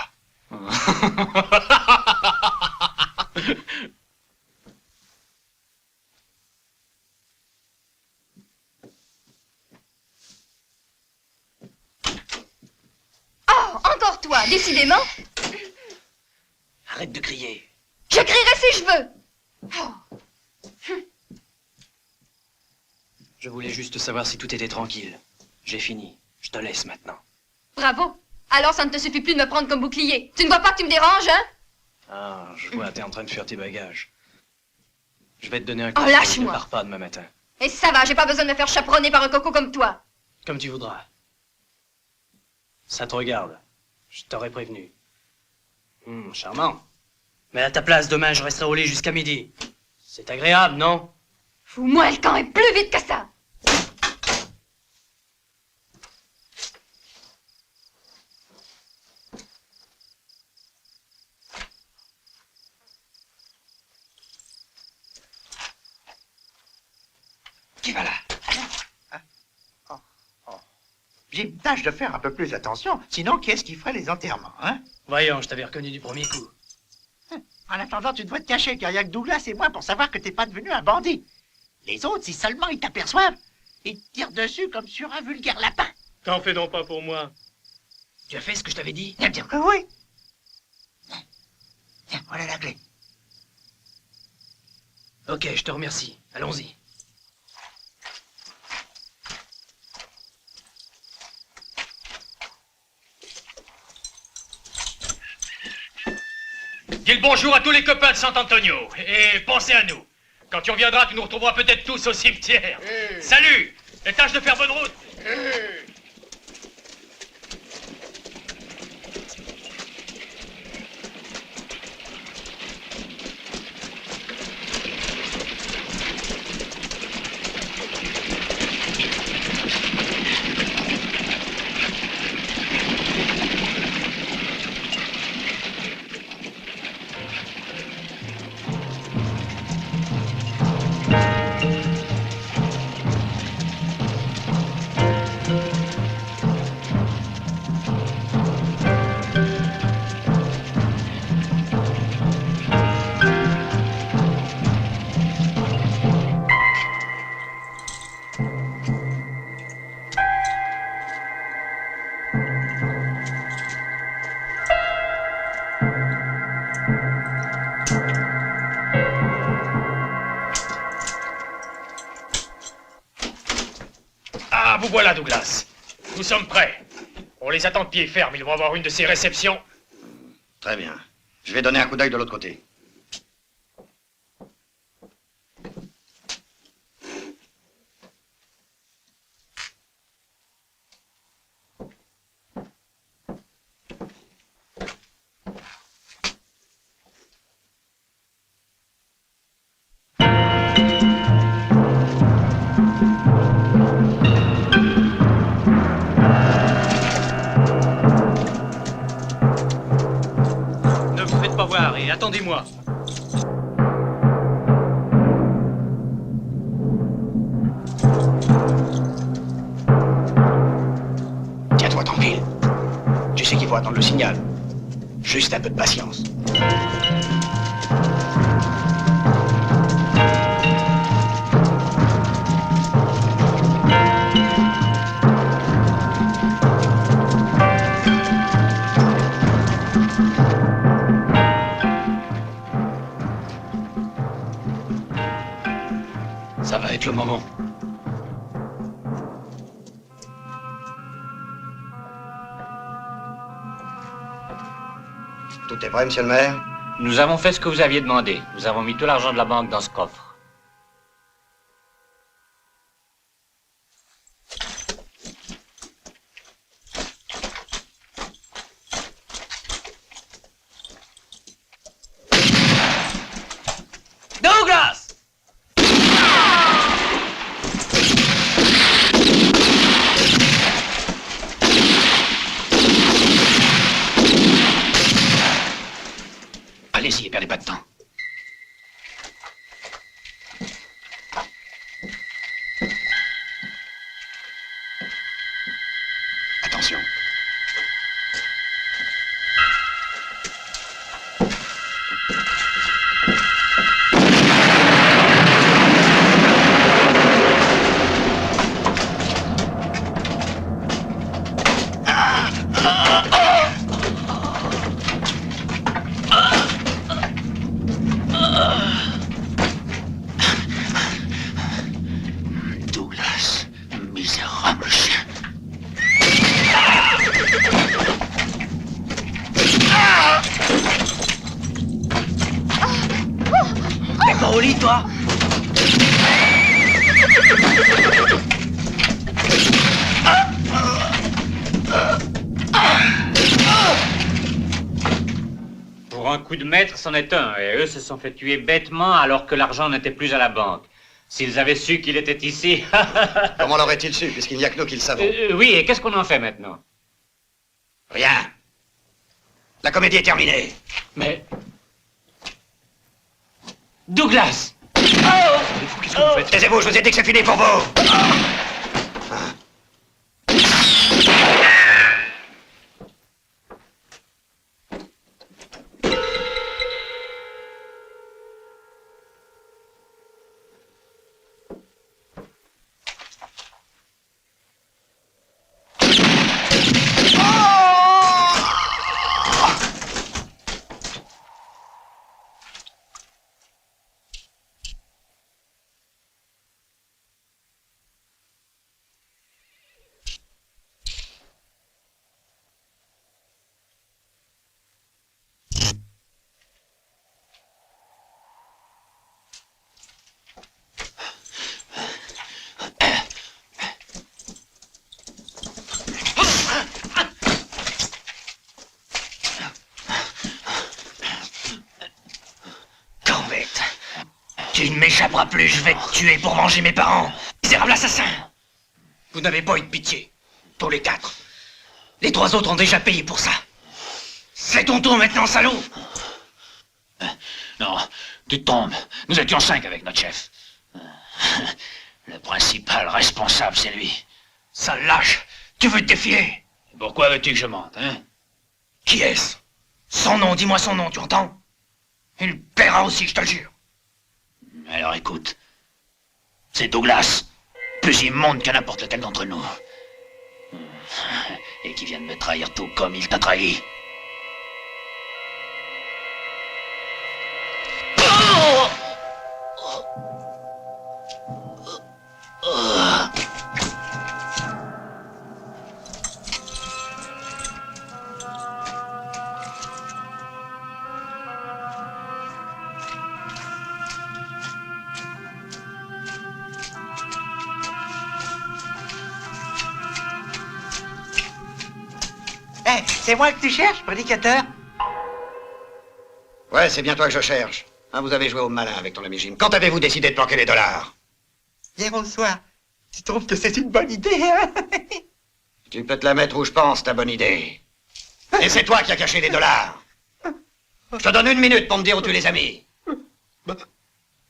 Oh, encore toi, décidément. Arrête de crier. Je crierai si je veux. Oh. Je voulais juste savoir si tout était tranquille. J'ai fini. Je te laisse maintenant. Bravo. Alors ça ne te suffit plus de me prendre comme bouclier. Tu ne vois pas que tu me déranges, hein? Ah, je vois, t'es en train de faire tes bagages. Je vais te donner un Oh, conseil, lâche-moi. ne pars pas demain matin. Et ça va, j'ai pas besoin de me faire chaperonner par un coco comme toi. Comme tu voudras. Ça te regarde. Je t'aurais prévenu. Charmant. Mais à ta place, demain, je resterai au lit jusqu'à midi. C'est agréable, non? Fous-moi le camp et plus vite que ça. Qui va là? Jim, tâche de faire un peu plus attention, sinon qui est-ce qui ferait les enterrements, hein? Voyons, je t'avais reconnu du premier coup. En attendant, tu devrais te cacher, car il n'y a que Douglas et moi pour savoir que t'es pas devenu un bandit. Les autres, si seulement ils t'aperçoivent, ils te tirent dessus comme sur un vulgaire lapin. T'en fais donc pas pour moi. Tu as fait ce que je t'avais dit? Bien sûr que oui. Tiens, voilà la clé. Ok, je te remercie. Allons-y. Dis le bonjour à tous les copains de San Antonio. Et pensez à nous. Quand tu reviendras, tu nous retrouveras peut-être tous au cimetière. Salut! Et tâche de faire bonne route. Ah, vous voilà, Douglas. Nous sommes prêts. On les attend de pied ferme. Ils vont avoir une de ces réceptions. Très bien. Je vais donner un coup d'œil de l'autre côté. Ne vous faites pas voir et attendez-moi. Tiens-toi tranquille. Tu sais qu'il faut attendre le signal. Juste un peu de patience. Ça va être le moment. Tout est prêt, monsieur le maire? Nous avons fait ce que vous aviez demandé. Nous avons mis tout l'argent de la banque dans ce coffre. Douglas! Allez-y, perdez pas de temps. Attention. Douglas, misérable chien. T'es pas au lit, toi? Pour un coup de maître, c'en est un. Et eux se sont fait tuer bêtement alors que l'argent n'était plus à la banque. S'ils avaient su qu'il était ici... Comment l'auraient-ils su, puisqu'il n'y a que nous qui le savons? oui, et qu'est-ce qu'on en fait maintenant? Rien. La comédie est terminée. Mais... Douglas! Qu'est-ce que vous faites? Taisez-vous, je vous ai dit que c'est fini pour vous. Tu ne m'échapperas plus, je vais te tuer pour venger mes parents. Misérable assassin! Vous n'avez pas eu de pitié. Tous les 4. Les 3 autres ont déjà payé pour ça. C'est ton tour maintenant, salaud! Non, tu te trompes. Nous étions 5 avec notre chef. Le principal responsable, c'est lui. Sale lâche! Tu veux te défier? Pourquoi veux-tu que je mente, hein? Qui est-ce? Son nom, dis-moi son nom, tu entends? Il paiera aussi, je te le jure. Alors écoute, c'est Douglas, plus immonde que n'importe lequel d'entre nous. Et qui vient de me trahir tout comme il t'a trahi. Eh, c'est moi que tu cherches, prédicateur? Ouais, c'est bien toi que je cherche. Hein, vous avez joué au malin avec ton ami Jim. Quand avez-vous décidé de planquer les dollars? Hier au soir. Tu trouves que c'est une bonne idée, hein? Tu peux te la mettre où je pense, ta bonne idée. Et c'est toi qui as caché les dollars. Je te donne 1 minute pour me dire où tu les as mis.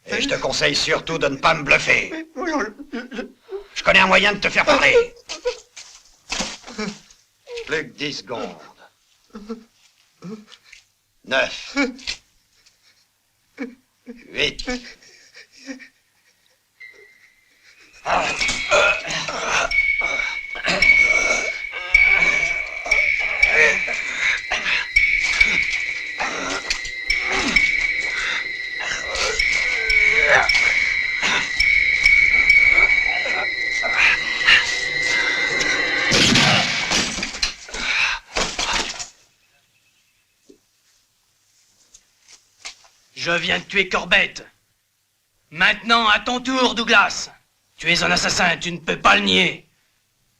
Et je te conseille surtout de ne pas me bluffer. Je connais un moyen de te faire parler. Plus que 10 secondes. 9. 8. Je viens de tuer Corbett. Maintenant, à ton tour, Douglas. Tu es un assassin, tu ne peux pas le nier.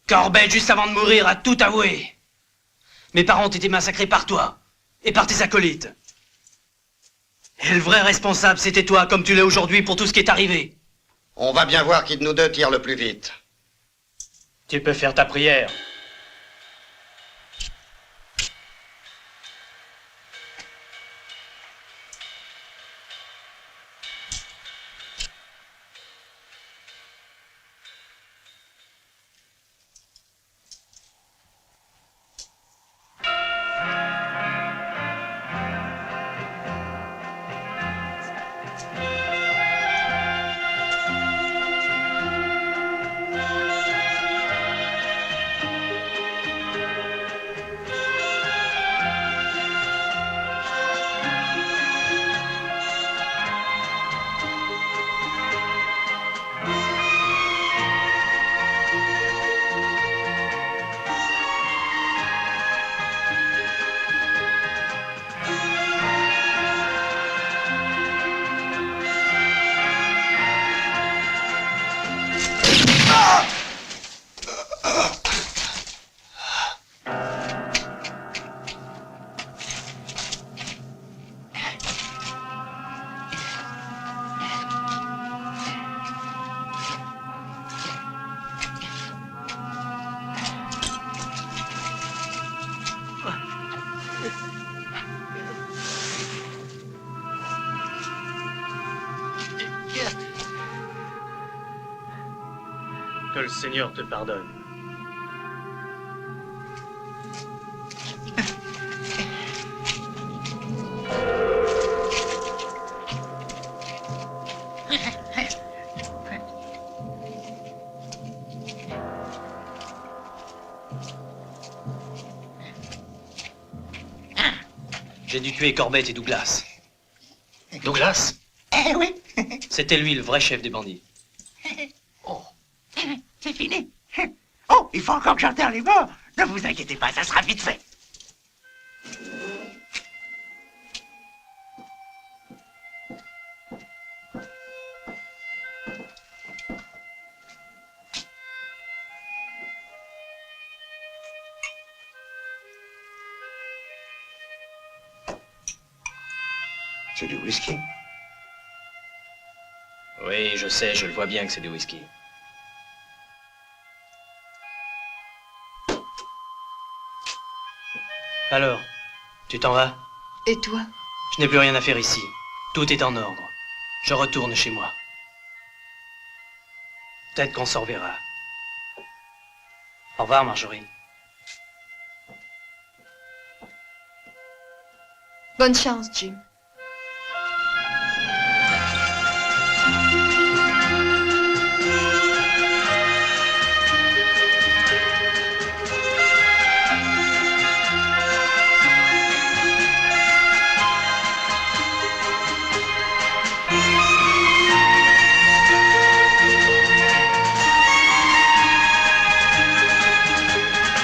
Corbett, juste avant de mourir, a tout avoué. Mes parents ont été massacrés par toi et par tes acolytes. Et le vrai responsable, c'était toi, comme tu l'es aujourd'hui pour tout ce qui est arrivé. On va bien voir qui de nous deux tire le plus vite. Tu peux faire ta prière. Que le Seigneur te pardonne. J'ai dû tuer Corbett et Douglas. Douglas? Eh oui. C'était lui le vrai chef des bandits. C'est fini. Oh, il faut encore que j'enterre les morts. Ne vous inquiétez pas, ça sera vite fait. C'est du whisky. Oui, je sais, je le vois bien que c'est du whisky. Alors, tu t'en vas? Et toi? Je n'ai plus rien à faire ici. Tout est en ordre. Je retourne chez moi. Peut-être qu'on s'en reverra. Au revoir, Marjorie. Bonne chance, Jim.